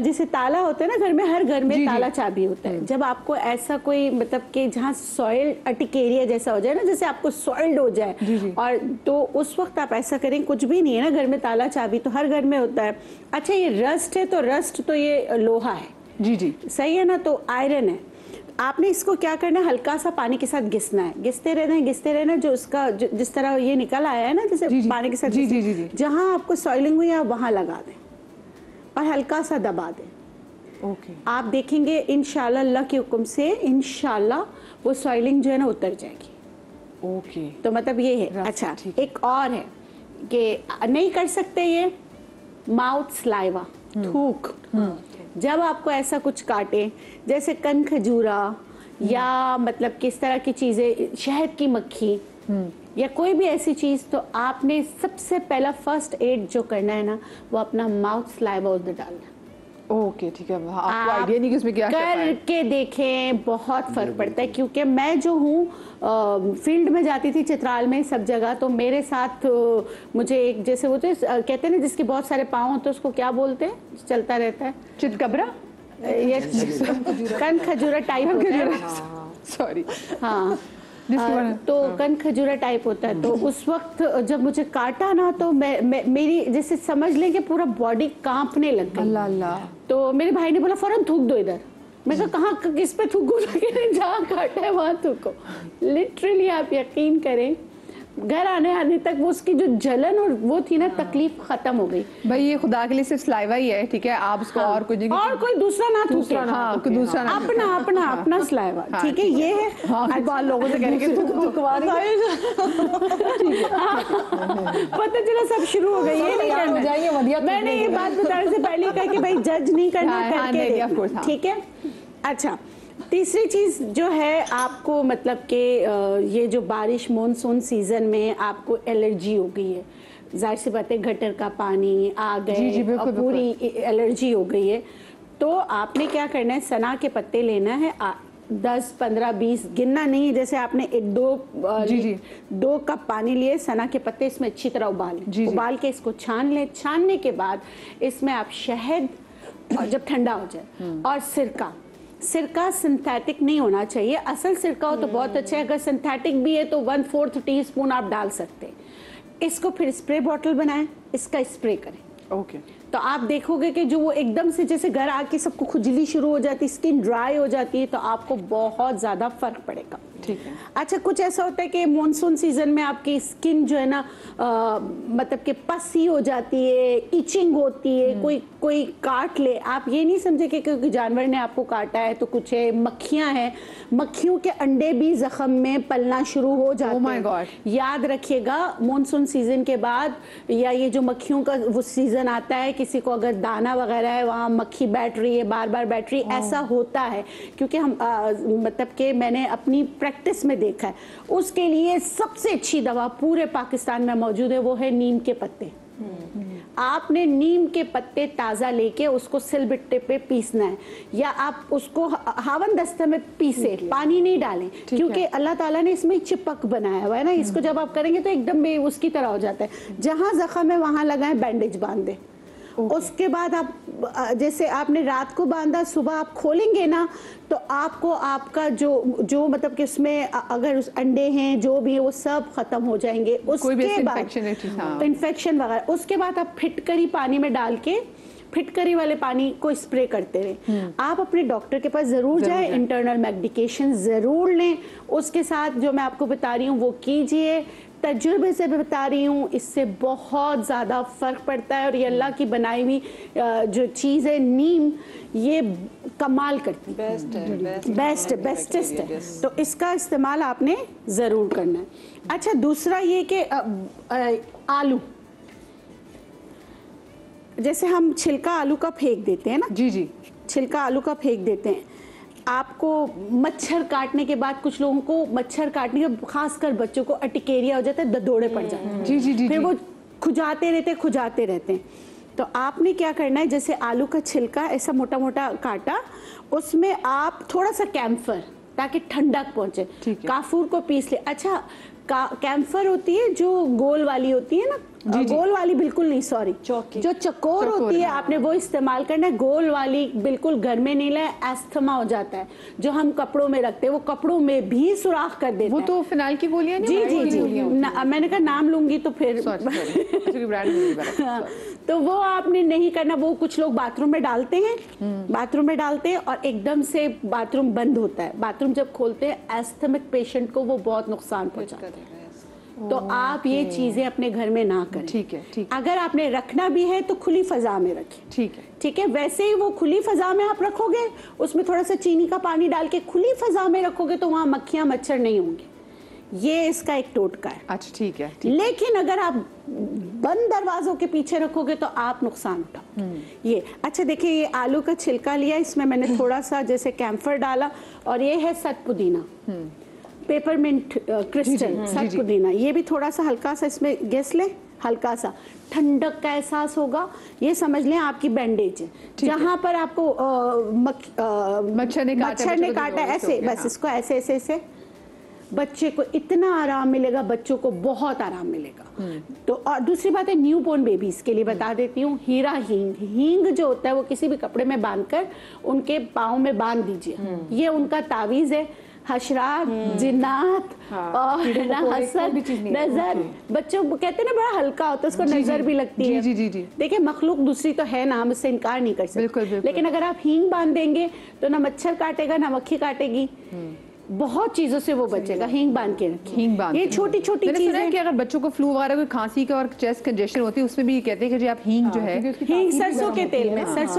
Speaker 4: जैसे ताला होता है ना घर में, हर घर में ताला चाबी होता है। जब आपको ऐसा कोई मतलब कि जहाँ सॉइल अटिक एरिया जैसा हो जाए ना, जैसे आपको सॉइल्ड हो जाए, और तो उस वक्त आप ऐसा करें, कुछ भी नहीं है ना घर में, ताला चाबी तो हर घर में होता है। अच्छा, ये रस्ट है, तो रस्ट तो ये लोहा है। जी जी, सही है ना, तो आयरन है। आपने इसको क्या करना है, हल्का सा पानी के साथ घिसना है, घिसते रहना, जो उसका जिस तरह ये निकल आया है ना, जैसे पानी के साथ जहाँ आपको सॉइलिंग हुई है आप वहाँ लगा दें और हल्का सा दबा दें। ओके, आप देखेंगे इंशाल्लाह, अल्लाह के हुक्म से इंशाल्लाह वो सॉइलिंग जो है ना उतर जाएगी। ओके, तो मतलब ये है। अच्छा, एक और है कि नहीं कर सकते ये माउथ स्लाइवा, थूक। जब आपको ऐसा कुछ काटे, जैसे कन खजूरा या मतलब किस तरह की चीजें, शहद की मक्खी या कोई भी ऐसी चीज, तो आपने सबसे पहला फर्स्ट एड जो करना है ना, वो अपना माउथ स्लाइवा उधर डालना। ओके, ठीक है। आपको आइडिया नहीं कि उसमें क्या करके देखें, बहुत फर्क पड़ता है। क्योंकि मैं जो हूँ फील्ड में जाती थी चित्राल में सब जगह, तो मेरे साथ मुझे एक जैसे वो तो कहते हैं ना जिसके बहुत सारे पाँव होते हैं, उसको क्या बोलते हैं, चलता रहता है, चितकबरा, ये कन खजूरा टाइप होता है। सॉरी, हाँ, तो कन खजूरा टाइप होता है। तो उस वक्त जब मुझे काटा ना, तो मैं मेरी जैसे समझ लें कि पूरा बॉडी कांपने लग गई। अल्लाह अल्लाह। तो मेरे भाई ने बोला फौरन थूक दो इधर। मैं कहा कहाँ, किस पे थूकूं? जहाँ काटा है वहाँ थूको। लिटरली आप यकीन करें, घर आने तक वो उसकी जो जलन और वो थी ना, तकलीफ खत्म हो गई। भाई ये खुदा के लिए सिर्फ स्लाइवा ही है, ठीक है, आप उसको और कोई कोई दूसरा ना थूके, दूसरा अपना स्लाइवा, ठीक है, ये है। बाल लोगों से कह के पता चला सब शुरू हो गई, ये नहीं करना। मैंने ये बात बताने से पहले कहा कि भाई जज नहीं करना, करके ठीक है। अच्छा, तीसरी चीज़ जो है, आपको मतलब कि ये जो बारिश, मॉनसून सीज़न में आपको एलर्जी हो गई है, जाहिर सी बात है गटर का पानी आ
Speaker 1: जी,
Speaker 4: गए
Speaker 1: जी, बिल्कुल,
Speaker 4: और पूरी एलर्जी हो गई है, तो आपने क्या करना है, सना के पत्ते लेना है, 10, 15, 20 गिनना नहीं, जैसे आपने एक दो कप पानी लिए, सना के पत्ते इसमें अच्छी तरह उबाल के इसको छान ले। छानने के बाद इसमें आप शहद, और जब ठंडा हो जाए, और सिरका सिंथेटिक नहीं होना चाहिए, असल सिरका हो तो बहुत अच्छा है, अगर सिंथेटिक भी है तो 1/4 टीस्पून आप डाल सकते हैं। इसको फिर स्प्रे बॉटल बनाएं, इसका स्प्रे करें।
Speaker 1: ओके।
Speaker 4: तो आप देखोगे कि जो वो एकदम से जैसे घर आके सबको खुजली शुरू हो जाती है, स्किन ड्राई हो जाती है, तो आपको बहुत ज़्यादा फर्क पड़ेगा।
Speaker 1: ठीक है।
Speaker 4: अच्छा, कुछ ऐसा होता है कि मॉनसून सीजन में आपकी स्किन जो है ना मतलब कि पसी हो जाती है, इचिंग होती है, कोई काट ले, आप ये नहीं समझे कि क्योंकि जानवर ने आपको काटा है तो कुछ है, मक्खियां हैं, मक्खियों के अंडे भी जख्म में पलना शुरू हो जाते हैं।
Speaker 1: Oh my God.
Speaker 4: याद रखिएगा, मॉनसून सीजन के बाद या ये जो मक्खियों का वो सीजन आता है, किसी को अगर दाना वगैरह है वहाँ मक्खी बैठ रही है, बार बार बैठ रही है, ऐसा होता है, क्योंकि हम मतलब कि मैंने अपनी प्रैक्टिस में देखा है। उसके लिए सबसे अच्छी दवा पूरे पाकिस्तान में मौजूद है, वो है नीम के पत्ते। आपने नीम के पत्ते ताज़ा लेके उसको सिलबट्टे पे पीसना है, या आप उसको हावन दस्ते में पीसे, पानी नहीं डालें, क्योंकि अल्लाह ताला ने इसमें चिपक बनाया हुआ है ना, इसको जब आप करेंगे तो एकदम उसकी तरह हो जाता है। जहाँ जख्म है वहाँ लगाएं, बैंडेज बांध दें। उसके बाद आप जैसे आपने रात को बांधा, सुबह आप खोलेंगे ना तो आपको आपका जो मतलब कि उसमें अगर उस अंडे हैं जो भी है वो सब खत्म हो जाएंगे। उसके बाद इन्फेक्शन वगैरह, उसके बाद आप फिटकरी पानी में डाल के फिटकरी वाले पानी को स्प्रे करते रहे। आप अपने डॉक्टर के पास जरूर जाएं, इंटरनल मेडिकेशन जरूर लें, उसके साथ जो मैं आपको बता रही हूँ वो कीजिए। तजुर्बे से बता रही हूँ, इससे बहुत ज़्यादा फ़र्क पड़ता है, और ये अल्लाह की बनाई हुई जो चीज़ है नीम, ये कमाल करती है, बेस्टेस्ट है, तो इसका इस्तेमाल आपने ज़रूर करना है। अच्छा, दूसरा ये कि आलू, जैसे हम छिलका आलू का फेंक देते हैं ना, जी, छिलका आलू का फेंक देते हैं, आपको मच्छर काटने के बाद कुछ लोगों को मच्छर काटने के, खासकर बच्चों को अटिकेरिया हो जाता है, ददोड़े पड़ जाते हैं, जी, फिर वो खुजाते रहते हैं। तो आपने क्या करना है, जैसे आलू का छिलका ऐसा मोटा मोटा काटा, उसमें आप थोड़ा सा कैम्फर, ताकि ठंडक पहुंचे, काफूर को पीस ले। अच्छा, कैम्फर होती है जो गोल वाली होती है ना, गोल वाली बिल्कुल नहीं, सॉरी, जो चकोर होती है, आपने वो इस्तेमाल करना है। गोल वाली बिल्कुल घर में नहीं लाए, एस्थमा हो जाता है, जो हम कपड़ों में रखते हैं, वो कपड़ों में भी सुराख कर देते हैं।
Speaker 1: वो तो फिनाइल की गोलियां
Speaker 4: जी, मैंने कहा नाम लूंगी तो फिर तो वो आपने नहीं करना। वो कुछ लोग बाथरूम में डालते हैं, और एकदम से बाथरूम बंद होता है, बाथरूम जब खोलते हैं एस्थमिक पेशेंट को वो बहुत नुकसान पहुंचाता है। तो आप ये चीजें अपने घर में ना करें। ठीक है। अगर आपने रखना भी है तो खुली फजा में रखें। ठीक है। वैसे ही वो खुली फजा में आप रखोगे, उसमें थोड़ा सा चीनी का पानी डाल के खुली फजा में रखोगे तो वहां मक्खियां मच्छर नहीं होंगे। ये इसका एक टोटका है।
Speaker 1: अच्छा, ठीक है।
Speaker 4: लेकिन अगर आप बंद दरवाजों के पीछे रखोगे तो आप नुकसान उठाओ। ये अच्छा देखिए, ये आलू का छिलका लिया, इसमें मैंने थोड़ा सा जैसे कैम्फर डाला, और ये है सत पुदीना, पेपरमिंट क्रिस्टल, सत पुदीना, ये भी थोड़ा सा हल्का सा इसमें गैस ले, हल्का सा ठंडक का एहसास होगा। ये समझ लें आपकी बैंडेज है, जहां पर आपको मच्छर ने काटा, ऐसे बस इसको ऐसे बच्चे को इतना आराम मिलेगा, बच्चों को बहुत आराम मिलेगा। तो और दूसरी बात है, न्यू बोर्न बेबीज के लिए बता देती हूँ, हीरा हींग जो होता है वो किसी भी कपड़े में बांधकर उनके पाँव में बांध दीजिए। ये उनका तावीज है। हशरात, जिन्नात और हसद, नजर, बच्चों कहते हैं ना बड़ा हल्का होता है, उसको नजर भी लगती है। देखिए, मखलूक दूसरी तो है ना, हम इससे इनकार नहीं कर सकते, लेकिन अगर आप हींग बांध देंगे तो ना मच्छर काटेगा ना मक्खी काटेगी, बहुत चीजों से वो बचेगा। हींग बांध के रखें। ये छोटी छोटी चीजें हैं
Speaker 1: कि अगर बच्चों को फ्लू वगैरह कोई खांसी का और चेस्ट कंजेशन होती है, उसमें भी कहते हैं कि जी आप हींग जो है,
Speaker 4: हींग सरसों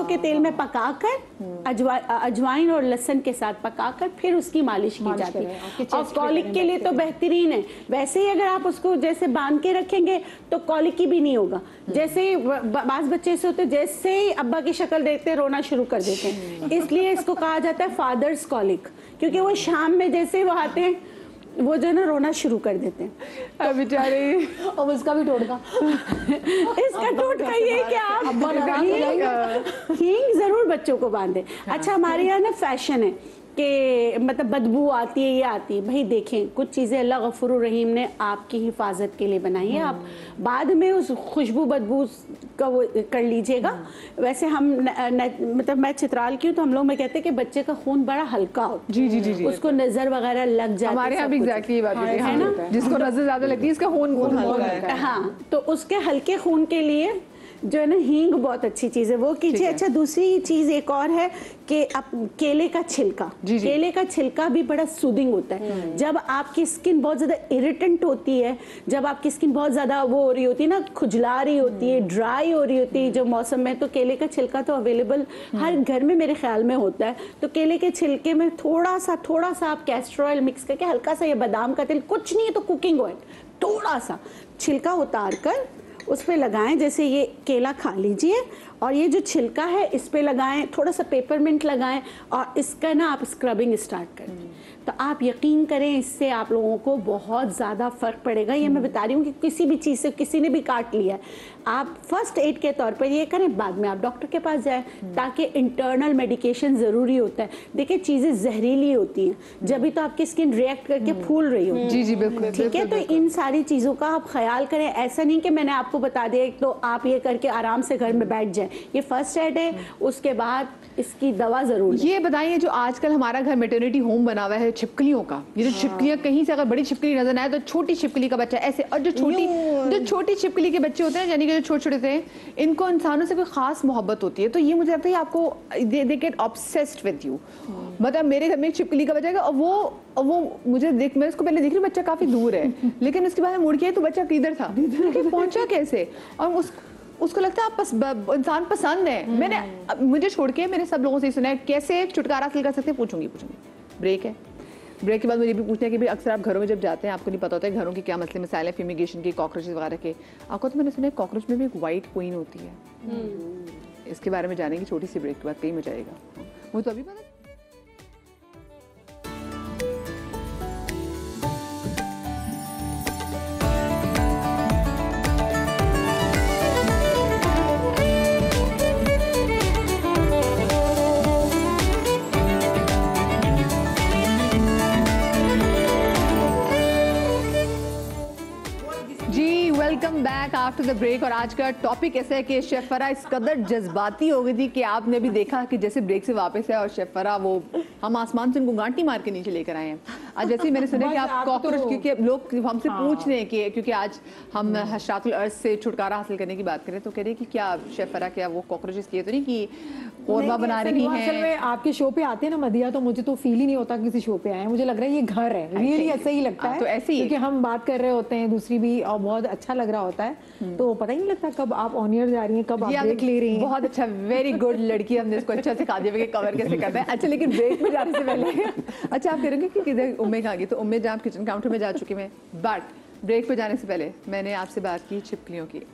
Speaker 4: के तेल में पकाकर अजवाइन और लहसुन के साथ पकाकर फिर उसकी मालिश की जाती है, और कॉलिक के लिए तो बेहतरीन है। वैसे ही अगर आप उसको जैसे बांध के रखेंगे तो कॉलिक की भी नहीं होगा। जैसे बाज बच्चे ऐसे होते, जैसे ही अब्बा की शक्ल देखते हैं रोना शुरू कर देते हैं, इसलिए इसको कहा जाता है फादर्स कॉलिक, क्योंकि वो शाम में जैसे वो आते हैं वो जो है ना रोना शुरू कर देते हैं
Speaker 1: बेचारे।
Speaker 3: अब उसका भी टोटका
Speaker 4: इसका टोटका ये है कि आप हींग जरूर बच्चों को बांधे। अच्छा हमारे यहाँ ना फैशन है कि मतलब बदबू आती है, ये आती है। भाई देखें, कुछ चीज़ें अल्लाह गफूर रहीम ने आपकी हिफाजत के लिए बनाई है, आप बाद में उस खुशबू बदबू का वो कर लीजिएगा। वैसे हम मतलब मैं चित्राल की हूँ, तो हम लोग में कहते हैं कि बच्चे का खून बड़ा हल्का हो,
Speaker 1: जी,
Speaker 4: उसको नज़र वगैरह लग जाती है।
Speaker 1: हमारे यहाँ भी एग्जैक्टली ये बात होती है ना, जिसको नजर ज्यादा लगती है इसका खून हल्का है।
Speaker 4: हाँ, तो उसके हल्के खून के लिए जो है ना हींग बहुत अच्छी चीज़ है, वो कीजिए। अच्छा दूसरी चीज़ एक और है कि आप केले का छिलका, केले का छिलका भी बड़ा सूदिंग होता है। जब आपकी स्किन बहुत ज़्यादा इरिटेंट होती है, जब आपकी स्किन बहुत ज़्यादा वो हो रही होती है ना, खुजला रही होती है, ड्राई हो रही होती है जो मौसम में, तो केले का छिलका तो अवेलेबल हर घर में मेरे ख्याल में होता है। तो केले के छिलके में थोड़ा सा आप कैस्टर ऑयल मिक्स करके, हल्का सा ये बादाम का तेल, कुछ नहीं है तो कुकिंग ऑयल थोड़ा सा छिलका उतार कर उस पे लगाएं। जैसे ये केला खा लीजिए और ये जो छिलका है इस पे लगाएं, थोड़ा सा पेपरमिंट लगाएं और इसका ना आप स्क्रबिंग स्टार्ट कर दें। तो आप यकीन करें इससे आप लोगों को बहुत ज़्यादा फ़र्क पड़ेगा। ये मैं बता रही हूँ कि किसी भी चीज़ से किसी ने भी काट लिया है, आप फर्स्ट एड के तौर पर ये करें, बाद में आप डॉक्टर के पास जाएं, ताकि इंटरनल मेडिकेशन ज़रूरी होता है। देखिए चीज़ें जहरीली होती हैं, जब भी तो आपकी स्किन रिएक्ट करके फूल रही होती है।
Speaker 1: जी बिल्कुल,
Speaker 4: ठीक है, तो इन सारी चीज़ों का आप ख्याल करें। ऐसा नहीं कि मैंने आपको बता दिया तो आप ये करके आराम से घर में बैठ जाएं। ये फर्स्ट एड है, उसके बाद इसकी दवा जरूर।
Speaker 1: ये बताइए, जो आजकल हमारा घर मैटरनिटी होम बना हुआ है छिपकलियों का, ये जो छिपकलियां कहीं से अगर बड़ी छिपकली नजर आए तो छोटी छिपकली का बच्चा ऐसे, और जो छोटी छिपकली के बच्चे होते हैं यानी कि जो छोटे छोटे थे, इनको इंसानों से कोई खास मोहब्बत होती है। तो ये मुझे लगता है आपको they get obsessed with you. मतलब मेरे घर में एक छिपकली का बच्चा है और वो मुझे देख, मैं उसको पहले देख रही हूँ बच्चा काफी दूर है, लेकिन उसके बाद मुड़ के तो बच्चा किधर था, पहुंचा कैसे, और उसको लगता है आप इंसान पसंद है। मैंने मुझे छोड़ के मैंने सब लोगों से सुना है कैसे छुटकारा हासिल कर सकते हैं। पूछूंगी। ब्रेक है, ब्रेक के बाद मुझे भी पूछना है कि भाई अक्सर आप घरों में जब जाते हैं आपको नहीं पता होता है घरों के क्या मसले मसाइल है, फ्यूमिगेशन के, कॉकरोचेस वगैरह के। आपको तो मैंने सुना है कॉकरोच में भी एक वाइट क्वीन होती है। इसके बारे में जानेंगे छोटी सी ब्रेक के बाद, कहीं मजा आएगा। मुझे तो अभी पता। Welcome back after the break. और आज का टॉपिक ऐसा है कि शेफ फरा इस कदर जज्बाती हो गई थी कि आपने भी देखा कि जैसे ब्रेक से वापस है और शेफ फरा वो हम आसमान से उनको गांटी मार के नीचे लेकर आए हैं। आज जैसे मैंने सुना कि आप कॉकरोच, क्योंकि लोग हमसे पूछ रहे हैं कि क्योंकि आज हम हशरातुल अर्ज से छुटकारा हासिल करने की बात करें तो कह रहे हैं कि क्या शेफ फरा क्या वो कॉकरोचेस किए तो नहीं कि कोरमा बना रही हैं।
Speaker 3: असल में आपके शो पे आते हैं ना मदिया, तो मुझे तो फील ही नहीं होता किसी शो पे आए हैं, मुझे लग रहा है ये घर है। रियली ऐसा ही लगता है,
Speaker 1: तो ऐसे ही
Speaker 3: क्योंकि हम बात कर रहे होते हैं दूसरी भी और बहुत अच्छा लग रहा होता है, तो पता ही नहीं लगता कब आप ऑन एयर जा रही हैं, कब आप ब्रेक ले रही हैं।
Speaker 1: बहुत अच्छा, वेरी गुड लड़की, हमने इसको अच्छा सिखा दिया कि कवर कैसे करना है। अच्छा लेकिन ब्रेक में जाने से पहले अच्छा आप कहेंगे कि किधर उम्मे कहाँ गई, तो उम्मे जहाँ किचन काउंटर में जा चुकी मैं, बट ब्रेक पे जाने से पहले मैंने आपसे बात की छिपकलियों की।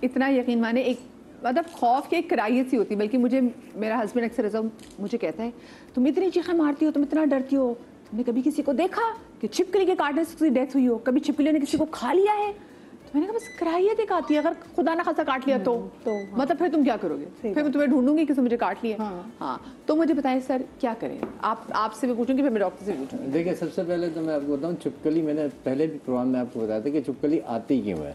Speaker 1: इतना यकीन माने एक मतलब खौफ की एक कराहियत सी होती, बल्कि मुझे मेरा हस्बैंड अक्सर ऐसा मुझे कहता है तुम इतनी चीखें मारती हो, तुम इतना डरती हो, तुमने कभी किसी को देखा कि छिपकली के काटने से उसकी डेथ हुई हो, कभी छिपकली ने किसी को खा लिया है? तो मैंने कहा बस कराहियत एक आती है, अगर खुदा ना खासा काट लिया तो मतलब फिर तुम क्या करोगे? फिर मैं तुम्हें ढूंढूंगी कि मुझे काट लिया। हाँ, तो मुझे बताएं सर क्या करें? आपसे भी पूछूंगी, फिर मैं डॉक्टर से पूछूंगी।
Speaker 5: देखिए सबसे पहले तो मैं आपको बताऊँ, छिपकली मैंने पहले भी प्रोग्राम में आपको बताया था कि छिपकली आती क्यों है।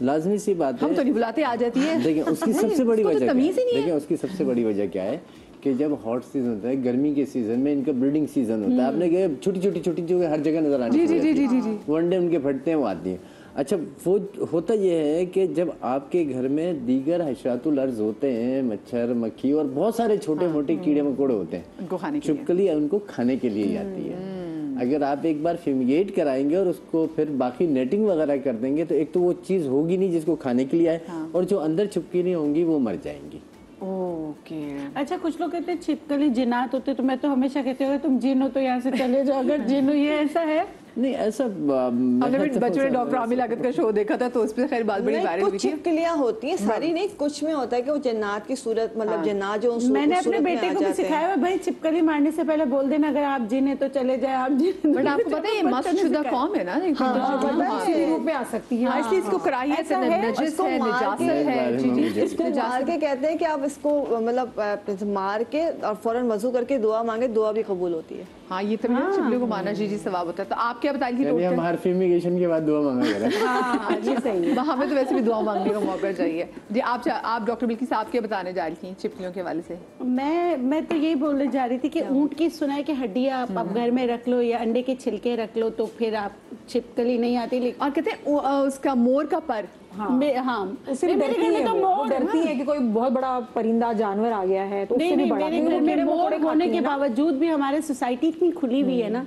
Speaker 5: लाजमी सी बात है,
Speaker 1: हम तो नहीं बुलाते, आ जाती है।
Speaker 5: देखिए उसकी सबसे बड़ी वजह,
Speaker 1: देखिए
Speaker 5: उसकी सबसे बड़ी वजह क्या है कि जब हॉट सीजन होता है, गर्मी के सीजन में इनका ब्रीडिंग सीजन होता है। आपने कहा छोटी छोटी जो हर जगह नजर आनी, जी वनडे उनके फटते हैं वो आती हैं। अच्छा वो होता यह है कि जब आपके घर में दीगर हशरातुल अर्ज होते हैं, मच्छर मक्खी और बहुत सारे छोटे मोटे कीड़े मकोड़े होते हैं, छिपकली उनको खाने के लिए आती है। अगर आप एक बार फ्यूमिगेट कराएंगे और उसको फिर बाकी नेटिंग वगैरह कर देंगे तो एक तो वो चीज़ होगी नहीं जिसको खाने के लिए आए, और जो अंदर छिपकली होंगी वो मर जाएंगी।
Speaker 4: ओके अच्छा, कुछ लोग कहते हैं छिपकली जिन्नात होते, तो मैं तो हमेशा कहती हूँ तुम जिन हो तो यहाँ से चले जाओ, अगर जिन हो। ये ऐसा है?
Speaker 5: नहीं ऐसा
Speaker 1: हमने भी बच्चों ने डॉक्टर आमिर लागत का शो देखा था तो उस पर खैर बात बड़ी
Speaker 2: नहीं,
Speaker 1: वायरल हुई
Speaker 2: कुछ
Speaker 1: थी।
Speaker 2: छिपकलियां होती हैं, सारी नहीं, कुछ में होता है कि वो जन्नात की सूरत, मतलब जन्नात जो
Speaker 4: मैंने अपने बेटे को भी सिखाया है, भाई छिपकली मारने से पहले बोल देना अगर आप जिने तो चले जाए, आप जिने
Speaker 1: बट आपको पता है ये मस्त शुदा कौम है ना,
Speaker 3: किसी रूप में आ सकती है।
Speaker 1: इसलिए इसको कराहियत है, नजस है, निजासत है। जी जी,
Speaker 2: इसको मार के कहते हैं कि आप इसको मतलब मार के और फौरन वजू करके दुआ मांगे, दुआ भी कबूल होती है।
Speaker 1: हाँ ये तभी छिपकलियों को मारना जी सवाब होता है। तो आप क्या बता रही थी?
Speaker 5: यानी हम हर फ्यूमिगेशन के बाद दुआ मांगा करें।
Speaker 1: हाँ ये सही है, हमें तो वैसे भी दुआ मांगने का मौका चाहिए। जी आप डॉक्टर बिल्किस आप क्या बताने जा रही थी छिपकलियों के हवाले से?
Speaker 4: मैं तो यही बोलने जा रही थी कि ऊँट की सुनाई की हड्डियाँ आप घर में रख लो या अंडे के छिलके रख लो तो फिर आप छिपकली नहीं आती। लेकिन
Speaker 1: और कहते हैं उसका मोर का पर,
Speaker 3: उससे भी डरती है, वो डरती है कि कोई बहुत बड़ा परिंदा जानवर आ गया है तो उससे भी बड़ा।
Speaker 4: मेरे घर में मोर होने के बावजूद भी हमारे सोसाइटी इतनी खुली हुई है ना,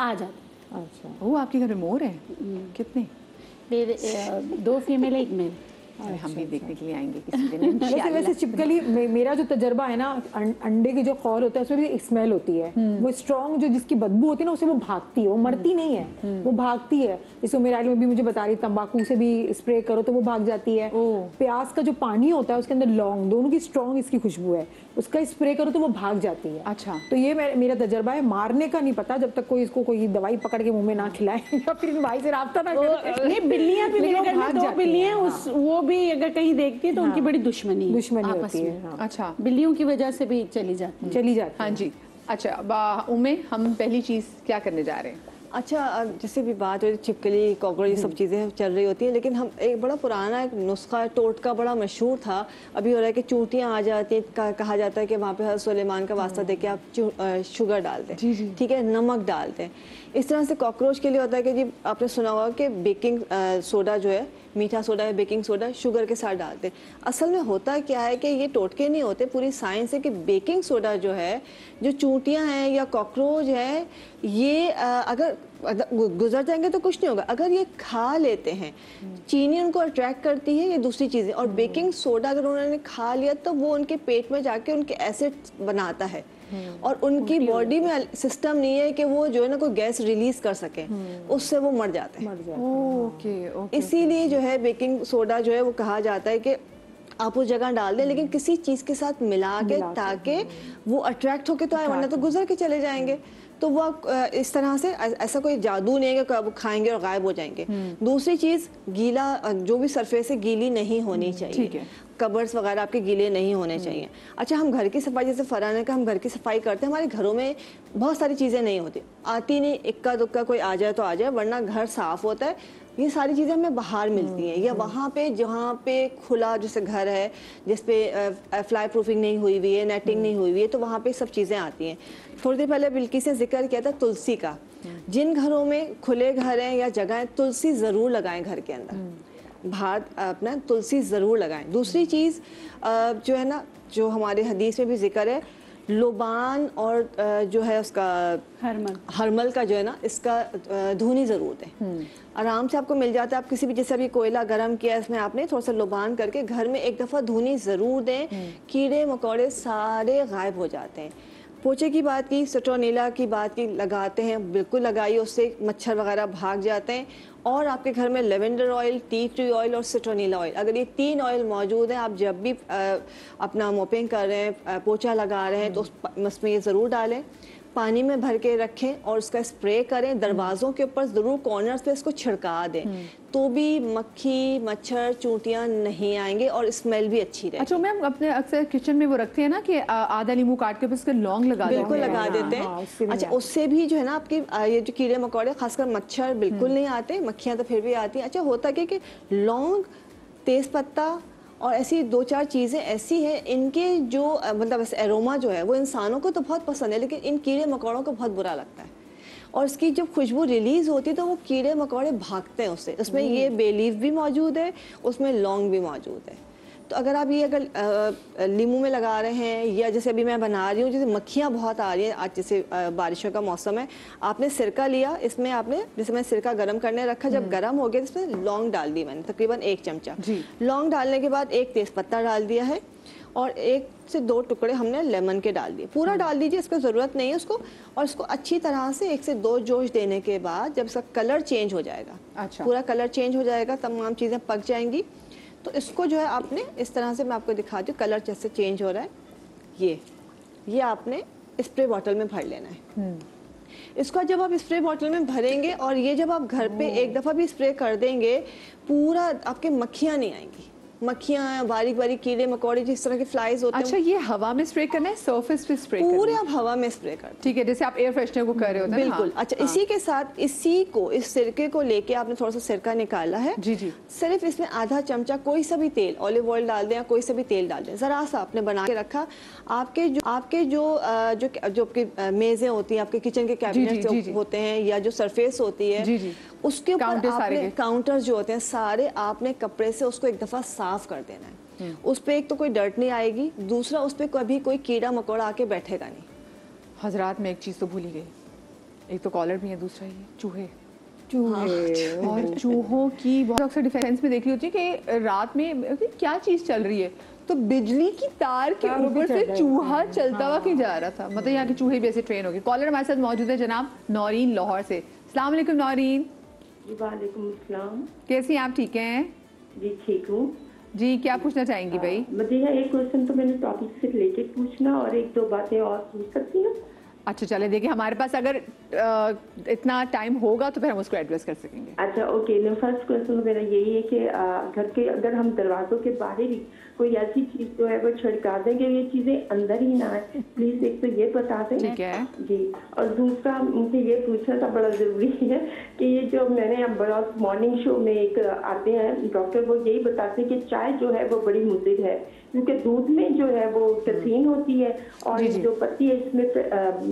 Speaker 4: आ जाते।
Speaker 3: अच्छा,
Speaker 1: वो आपके घर में मोर है? कितने?
Speaker 4: मेरे 2 फीमेल 1 मेल।
Speaker 1: हम भी देखने के लिए आएंगे किसी दिन।
Speaker 3: वैसे छिपकली मेरा जो तजर्बा है ना, अंडे की जो खौर होता है उसमें भी एक स्मेल होती है, वो स्ट्रॉन्ग जो जिसकी बदबू होती है ना, उससे वो भागती है, वो मरती नहीं है, वो भागती है। जैसे मेरे आइल में भी मुझे बता रही, तंबाकू से भी स्प्रे करो तो वो भाग जाती है। प्याज का जो पानी होता है उसके अंदर लौंग, दोनों की स्ट्रॉन्ग इसकी खुशबू है, उसका स्प्रे करो तो वो भाग जाती है।
Speaker 1: अच्छा,
Speaker 3: तो ये मेरा तजर्बा है। मारने का नहीं पता, जब तक कोई इसको कोई दवाई पकड़ के मुंह में ना खिलाए या फिर भाई से राब्ता ना करे।
Speaker 4: बिल्लियां भी, मेरे घर में 2 बिल्लियां, वो भी अगर कहीं देखती है तो उनकी बड़ी दुश्मनी
Speaker 3: होती है।
Speaker 1: अच्छा,
Speaker 4: बिल्लियों की वजह से भी चली जाती है।
Speaker 1: हाँ जी। अच्छा उम्मे, हम पहली चीज क्या करने जा रहे हैं?
Speaker 2: अच्छा, जैसे भी बात हो छिपकली, कॉकरोच, ये सब चीज़ें चल रही होती हैं, लेकिन हम एक बड़ा पुराना एक नुस्खा टोटका बड़ा मशहूर था, अभी हो रहा है कि चूंटियाँ आ जाती हैं, कहा जाता है कि वहाँ पे हज़रत सुलेमान का वास्ता देके आप शुगर डाल दें, ठीक है, नमक डाल दें। इस तरह से कॉकरोच के लिए होता है कि जी आपने सुना होगा कि बेकिंग सोडा जो है, मीठा सोडा या बेकिंग सोडा शुगर के साथ डालते हैं। असल में होता क्या है कि ये टोटके नहीं होते, पूरी साइंस है कि बेकिंग सोडा जो है, जो चूंटियाँ हैं या कॉकरोच है, ये अगर गुजर जाएंगे तो कुछ नहीं होगा। अगर ये खा लेते हैं, चीनी उनको अट्रैक्ट करती है, ये दूसरी चीज़ें, और बेकिंग सोडा अगर उन्होंने खा लिया तो वो उनके पेट में जाके उनके एसिड बनाता है, और उनकी बॉडी में सिस्टम नहीं है कि वो जो है ना कोई गैस रिलीज कर सके, उससे वो मर जाते हैं।
Speaker 1: ओके।
Speaker 2: इसीलिए जो है बेकिंग सोडा जो है वो कहा जाता है कि आप उस जगह डाल दें, लेकिन किसी चीज़ के साथ मिला के, ताकि वो अट्रैक्ट होके तो आए, वरना तो गुजर के चले जाएंगे। तो वो इस तरह से, ऐसा कोई जादू नहीं है कि अब खाएंगे और गायब हो जाएंगे। दूसरी चीज़, गीला जो भी सरफेस है गीली नहीं होनी चाहिए, कबर्ड्स वगैरह आपके गीले नहीं होने चाहिए। अच्छा, हम घर की सफाई, जैसे फरहान है कि हम घर की सफाई करते हैं, हमारे घरों में बहुत सारी चीज़ें नहीं होती, आती नहीं, इक्का दुक्का कोई आ जाए तो आ जाए, वरना घर साफ़ होता है। ये सारी चीज़ें हमें बाहर मिलती हैं, या वहाँ पे जहाँ पे खुला जैसे घर है, जिस पे फ्लाई प्रूफिंग नहीं हुई हुई है, नेटिंग नहीं हुई हुई है, तो वहाँ पे सब चीज़ें आती हैं। थोड़ी देर पहले बिल्किस ने जिक्र किया था तुलसी का। जिन घरों में खुले घर हैं या जगह है, तुलसी ज़रूर लगाएं घर के अंदर, बाहर अपना तुलसी ज़रूर लगाएं। दूसरी चीज़ जो है ना, जो हमारे हदीस में भी जिक्र है, लोबान और जो है उसका हरमल का जो है ना, इसका धुनी ज़रूर दें, आराम से आपको मिल जाता है। आप किसी भी, जैसे अभी कोयला गर्म किया, इसमें आपने थोड़ा सा लोबान करके घर में एक दफ़ा धुनी ज़रूर दें, कीड़े मकोड़े सारे गायब हो जाते हैं। पोछे की बात की, सिट्रोनीला की बात की, लगाते हैं, बिल्कुल लगाइए, उससे मच्छर वगैरह भाग जाते हैं। और आपके घर में lavender oil, tea tree oil और सिट्रोनीला ऑयल, अगर ये 3 ऑयल मौजूद हैं, आप जब भी अपना मोपिंग कर रहे हैं, पोछा लगा रहे हैं, तो उसमें ये ज़रूर डालें, पानी में भर के रखें और उसका स्प्रे करें। दरवाज़ों के ऊपर ज़रूर कॉर्नर्स पे इसको छिड़का दें, तो भी मक्खी, मच्छर, चूंटियाँ नहीं आएंगे और स्मेल भी अच्छी रहेगी।
Speaker 1: अच्छा मैम, अपने अक्सर किचन में वो रखते हैं ना कि आधा नींबू काट के उसके लौंग लगा देते हैं।
Speaker 2: बिल्कुल लगा देते हैं। अच्छा, उससे भी जो है ना आपकी ये जो कीड़े मकोड़े, खासकर मच्छर बिल्कुल नहीं आते, मक्खियाँ तो फिर भी आती हैं। अच्छा, होता क्या कि लौंग, तेज़ पत्ता और ऐसी 2-4 चीज़ें ऐसी हैं, इनके जो मतलब ऐसे एरोमा जो है वो इंसानों को तो बहुत पसंद है, लेकिन इन कीड़े मकोड़ों को बहुत बुरा लगता है, और इसकी जब खुशबू रिलीज़ होती है तो वो कीड़े मकोड़े भागते हैं उससे। उसमें ये बे लीफ भी मौजूद है, उसमें लौंग भी मौजूद है। तो अगर आप ये अगर लीमू में लगा रहे हैं, या जैसे अभी मैं बना रही हूँ, जैसे मक्खियाँ बहुत आ रही हैं आज, जैसे बारिशों का मौसम है, आपने सिरका लिया, इसमें आपने, जैसे मैं सिरका गर्म करने रखा, जब गर्म हो गया तो इसमें लौंग डाल दी मैंने, तकरीबन 1 चमचा लौंग डालने के बाद 1 तेज़पत्ता डाल दिया है, और 1 से 2 टुकड़े हमने लेमन के डाल दिए। पूरा डाल दीजिए, इसको ज़रूरत नहीं है उसको। और इसको अच्छी तरह से 1 से 2 जोश देने के बाद जब इसका कलर चेंज हो जाएगा,
Speaker 1: अच्छा,
Speaker 2: पूरा कलर चेंज हो जाएगा, तमाम चीज़ें पक जाएंगी, तो इसको जो है आपने इस तरह से, मैं आपको दिखाती हूँ कलर जैसे चेंज हो रहा है, ये आपने स्प्रे बॉटल में भर लेना है। इसको जब आप स्प्रे बॉटल में भरेंगे और ये जब आप घर पे एक दफ़ा भी स्प्रे कर देंगे, पूरा आपके मक्खियाँ नहीं आएंगी। मक्खियाँ, बारीक बारीक कीड़े मकोड़े, जिस तरह के फ्लाइज होते हैं।
Speaker 1: अच्छा, ये हवा में स्प्रे करना है, सरफेस पे स्प्रे करना है?
Speaker 2: पूरे आप हवा में स्प्रे कर,
Speaker 1: ठीक है, जैसे आप एयर फ्रेशनर को कर रहे होते हैं।
Speaker 2: बिल्कुल।
Speaker 1: हाँ,
Speaker 2: अच्छा, इसी के साथ इसी को, इस सिरके को लेके आपने थोड़ा सा सिरका निकाला है,
Speaker 1: जी जी,
Speaker 2: सिर्फ इसमें आधा चमचा कोई सा भी तेल, ऑलिव ऑयल डाल दें या कोई सा भी तेल डाल दें, ज़रा सा आपने बना के रखा। आपके जो आपकी मेज़ें होती हैं, आपके किचन के कैबिनेट जो होते हैं या जो सरफेस होती है,
Speaker 1: जी जी,
Speaker 2: उसके ऊपर आपने
Speaker 1: काउंटर
Speaker 2: जो होते हैं सारे, आपने कपड़े से उसको एक दफ़ा साफ कर देना है। उस पे एक तो कोई डर्ट नहीं आएगी, दूसरा उस पे कभी कोई कीड़ा मकोड़ा आके बैठेगा नहीं।
Speaker 1: हजरात, मैं एक चीज़ तो भूल ही गई, एक तो कॉलर भी है, दूसरा ये चूहे। और चूहों की बहुत अक्सर डिफेंस में देखी होती है कि रात में क्या चीज़ चल रही है, तो बिजली की तार के ऊपर से चूहा चलता हुआ क्यों जा रहा था। मतलब यहाँ के चूहे भी ऐसे ट्रेन हो गए। कॉलर हमारे साथ मौजूद है जनाब नौरीन लाहौर से। अस्सलाम वालेकुम नौरीन।
Speaker 6: वालेकुम अस्सलाम।
Speaker 1: कैसी हैं आप? ठीक हैं
Speaker 6: जी, ठीक हूँ
Speaker 1: जी। क्या पूछना चाहेंगी भाई?
Speaker 6: मुझे एक क्वेश्चन तो मैंने टॉपिक से रिलेटेड पूछना और 1-2 बातें और पूछ सकती हूँ?
Speaker 1: अच्छा, चले देखिए, हमारे पास अगर इतना टाइम होगा तो फिर हम उसको एड्रेस कर सकेंगे।
Speaker 6: अच्छा, ओके। फर्स्ट क्वेश्चन मेरा यही है कि घर के अगर हम दरवाजों के बाहर ही कोई ऐसी चीज जो है वो छिड़का दें कि ये चीजें अंदर ही ना आए, प्लीज एक तो ये बता दें।
Speaker 1: ठीक है
Speaker 6: जी। और दूसरा मुझे ये पूछना था, बड़ा जरूरी है कि ये जो मैंने बड़ा मॉर्निंग शो में एक आते हैं डॉक्टर, वो यही बताते हैं कि चाय जो है वो बड़ी मुफीद है, क्योंकि दूध में जो है वो कैफीन होती है और जो पत्ती है इसमें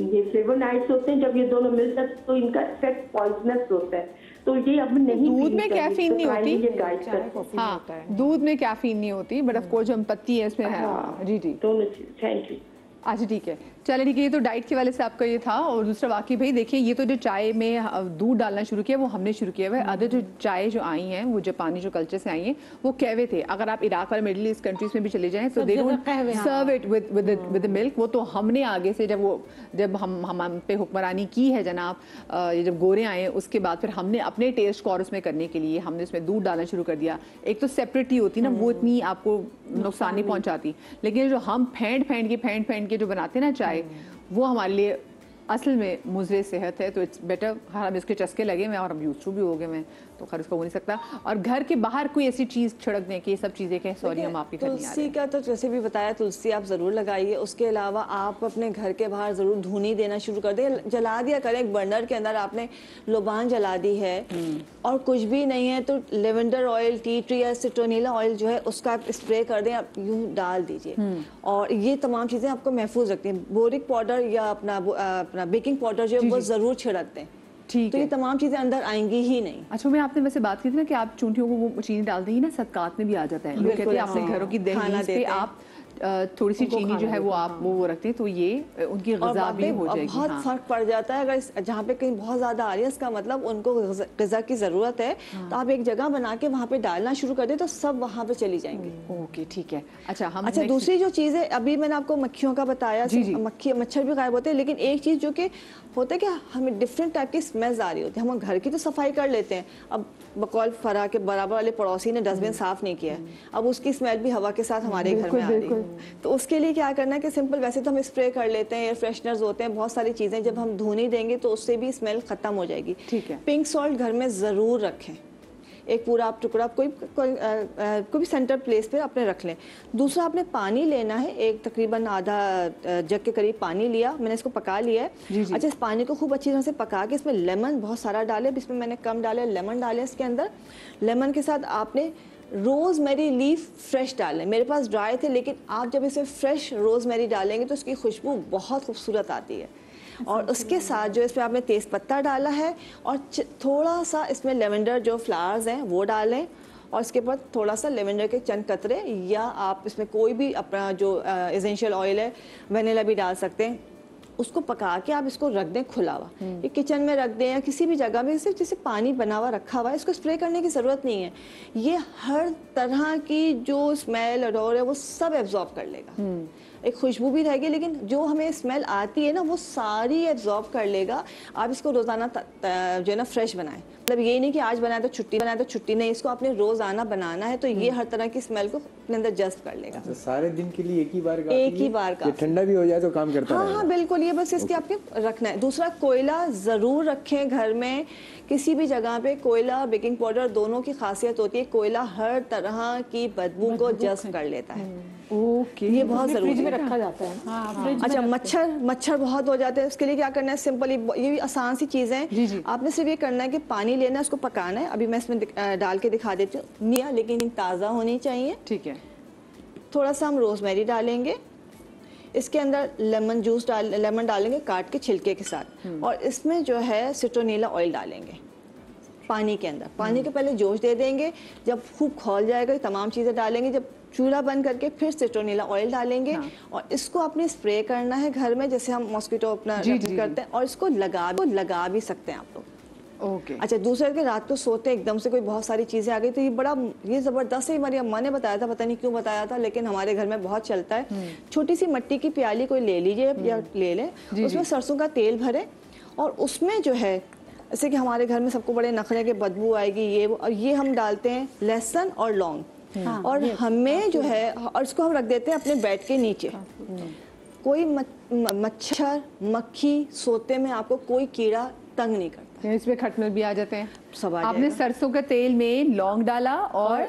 Speaker 6: ये फ्लेवोनाइड्स होते हैं। जब ये दोनों मिल जाते हैं तो इनका इफेक्ट पॉइजनस होता है, तो ये अब नहीं।
Speaker 1: दूध में कैफीन नहीं होती। हाँ, दूध में कैफीन नहीं होती, बट ऑफ कोर्स जो हम पत्ती है इसमें है। जी जी,
Speaker 6: दोनों। Thank you.
Speaker 1: अच्छा, ठीक है, चलिए ठीक है। ये तो डाइट के वाले से आपका ये था। और दूसरा वाकई भाई देखिए, ये तो जो चाय में दूध डालना शुरू किया वो हमने शुरू किया हुआ है। अदर जो चाय जो आई हैं वो जापानी जो कल्चर से आई हैं वो कहवे थे। अगर आप इराक वाले मिडिल ईस्ट कंट्रीज में भी चले जाएं तो they don't serve it with milk. वो तो हमने आगे से जब हम पे हुक्मरानी की है जनाब, ये जब गोरे आए उसके बाद फिर हमने अपने टेस्ट को और उसमें करने के लिए हमने उसमें दूध डालना शुरू कर दिया। एक तो सेपरेट ही होती ना, वो इतनी आपको नुकसान नहीं पहुंचाती, लेकिन जो हम फेंट फेंट के जो बनाते हैं ना चाय, वो हमारे लिए असल में मुज़रे सेहत है। तो इट्स बेटर, हम इसके चस्के लगे हुए और हम यूज टू भी हो गए हैं, तो खैर उसका हो नहीं सकता। और घर के बाहर कोई ऐसी चीज़ छिड़क दें कि ये सब चीज़ें कहें सॉरी हम आपकी घर नहीं आ रहे।
Speaker 2: तुलसी का तो जैसे भी बताया, तुलसी आप ज़रूर लगाइए। उसके अलावा आप अपने घर के बाहर ज़रूर धुनी देना शुरू कर दें, जला दिया करें। एक बर्नर के अंदर आपने लोबान जला दी है और कुछ भी नहीं है तो लेवेंडर ऑयल, टी ट्री या सिट्रोनीला ऑयल जो है उसका आप स्प्रे कर दें, आप यूँ डाल दीजिए। और ये तमाम चीज़ें आपको महफूज रखती हैं। बोरिक पाउडर या अपना बेकिंग पाउडर जो है वो ज़रूर छिड़क दें,
Speaker 1: ठीक
Speaker 2: तो
Speaker 1: है।
Speaker 2: ये तमाम चीज़ें अंदर आएंगी ही नहीं।
Speaker 1: अच्छा, मैं आपने वैसे बात की थी ना कि आप चूंठियों को वो चीनी डालते ही ना सदकात में भी आ जाता है। लोग कहते हैं अपने घरों की दहलीज पे आप थोड़ी सी चीनी जो है वो आप वो रखते हैं तो ये उनकी ग़िज़ा भी हो जाएगी।
Speaker 2: बहुत फ़र्क पड़ जाता है। अगर जहाँ पे कहीं बहुत ज़्यादा आ रही है, इसका मतलब उनको ग़िज़ा की ज़रूरत है, तो आप एक जगह बना के वहाँ पे डालना शुरू कर दें तो सब वहाँ पे चली जाएंगी।
Speaker 1: ओके, ठीक है। अच्छा,
Speaker 2: दूसरी जो चीज़ है, अभी मैंने आपको मक्खियों का बताया, मच्छर भी गायब होते हैं, लेकिन एक चीज़ जो कि होता है कि हमें डिफरेंट टाइप की स्मेल्स आ रही होती है। हम घर की तो सफाई कर लेते हैं, अब बकौल फरा के बराबर वाले पड़ोसी ने डस्टबिन साफ नहीं किया है, अब उसकी स्मेल भी हवा के साथ हमारे घर में आ रही है। तो उसके लिए क्या करना है कि सिंपल, वैसे तो हम स्प्रे कर लेते हैं, एयर फ्रेशनर्स होते हैं, बहुत सारी चीज़ें, जब हम धोनी देंगे तो उससे भी स्मेल ख़त्म हो जाएगी।
Speaker 1: ठीक है।
Speaker 2: पिंक सॉल्ट घर में ज़रूर रखें, एक पूरा आप टुकड़ा कोई भी सेंटर प्लेस पे आपने रख लें। दूसरा, आपने पानी लेना है, एक तकरीबन आधा जग के करीब पानी लिया, मैंने इसको पका लिया है। अच्छा, इस पानी को खूब अच्छी तरह से पका के इसमें लेमन बहुत सारा डाले, इसमें मैंने कम डाले, लेमन डाले इसके अंदर। लेमन के साथ आपने रोज़मेरी लीफ फ्रेश डालें। मेरे पास ड्राई थे, लेकिन आप जब इसे फ्रेश रोज़मेरी डालेंगे तो उसकी खुशबू बहुत खूबसूरत आती है। और उसके साथ जो इसमें आपने तेज़ पत्ता डाला है और थोड़ा सा इसमें लेवेंडर जो फ्लावर्स हैं वो डालें, और इसके बाद थोड़ा सा लेवेंडर के चंद कतरे, या आप इसमें कोई भी अपना जो एसेंशियल ऑयल है, वनीला भी डाल सकते हैं। उसको पका के आप इसको रख दें खुला हुआ, ये किचन में रख दें या किसी भी जगह में, सिर्फ जैसे पानी बना हुआ रखा हुआ है, इसको स्प्रे करने की ज़रूरत नहीं है। ये हर तरह की जो स्मेल और है वो सब एब्जॉर्ब कर लेगा। एक खुशबू भी रहेगी, लेकिन जो हमें स्मेल आती है ना वो सारी एब्जॉर्ब कर लेगा। आप इसको रोज़ाना जो है ना फ्रेश बनाएं, मतलब ये नहीं कि आज बनाए तो छुट्टी नहीं, इसको आपने रोज़ाना बनाना है, तो ये हर तरह की स्मेल को अपने अंदर जज्ब कर लेगा।
Speaker 5: तो सारे दिन के लिए एक ही बार
Speaker 2: का
Speaker 5: ठंडा भी हो जाए तो काम करता
Speaker 2: हाँ हाँ बिल्कुल, ये बस इसके आपके रखना है। दूसरा, कोयला ज़रूर रखें घर में, किसी भी जगह पे कोयला बेकिंग पाउडर दोनों की खासियत होती है, कोयला हर तरह की बदबू को जज्ब कर लेता है।
Speaker 1: ओके,
Speaker 2: ये बहुत जरूरी
Speaker 3: फ्रिज में
Speaker 2: है।
Speaker 3: रखा जाता है।
Speaker 4: हाँ,
Speaker 2: अच्छा, मच्छर बहुत हो जाते हैं, उसके लिए क्या करना है, सिंपल, ये भी आसान सी चीज़ें हैं। आपने सिर्फ ये करना है कि पानी लेना है, उसको पकाना है। अभी मैं इसमें डाल के दिखा देती हूँ मिया, लेकिन ताज़ा होनी चाहिए।
Speaker 1: ठीक है।
Speaker 2: थोड़ा सा हम रोजमेरी डालेंगे, इसके अंदर लेमन डालेंगे काट के छिलके के साथ, और इसमें जो है सिट्रोनीला ऑयल डालेंगे पानी के अंदर। पानी के पहले जोश दे देंगे, जब खूब खौल जाएगा तमाम चीज़ें डालेंगे, जब चूल्हा बंद करके फिर सिट्रोनीला ऑयल डालेंगे। और इसको आपने स्प्रे करना है घर में, जैसे हम मॉस्किटो अपना करते हैं, और इसको लगा भी सकते हैं आप लोग।
Speaker 1: ओके।
Speaker 2: अच्छा, दूसरे के रात को सोते एकदम से कोई बहुत सारी चीज़ें आ गई, तो ये ज़बरदस्त है। हमारी अम्मा ने बताया था, पता नहीं क्यों बताया था, लेकिन हमारे घर में बहुत चलता है। छोटी सी मिट्टी की प्याली कोई ले लीजिए या ले लें, उसमें सरसों का तेल भरें, और उसमें जो है, जैसे कि हमारे घर में सबको बड़े नखरे के बदबू आएगी ये वो, और ये हम डालते हैं लहसुन और लौंग, और हमें जो है, और इसको हम रख देते हैं अपने बेड के नीचे। कोई मच्छर मक्खी सोते में आपको कोई कीड़ा तंग नहीं करता।
Speaker 1: इसमें खटमल भी आ जाते हैं।
Speaker 2: सब आ
Speaker 1: आपने सरसों के तेल में लौंग डाला और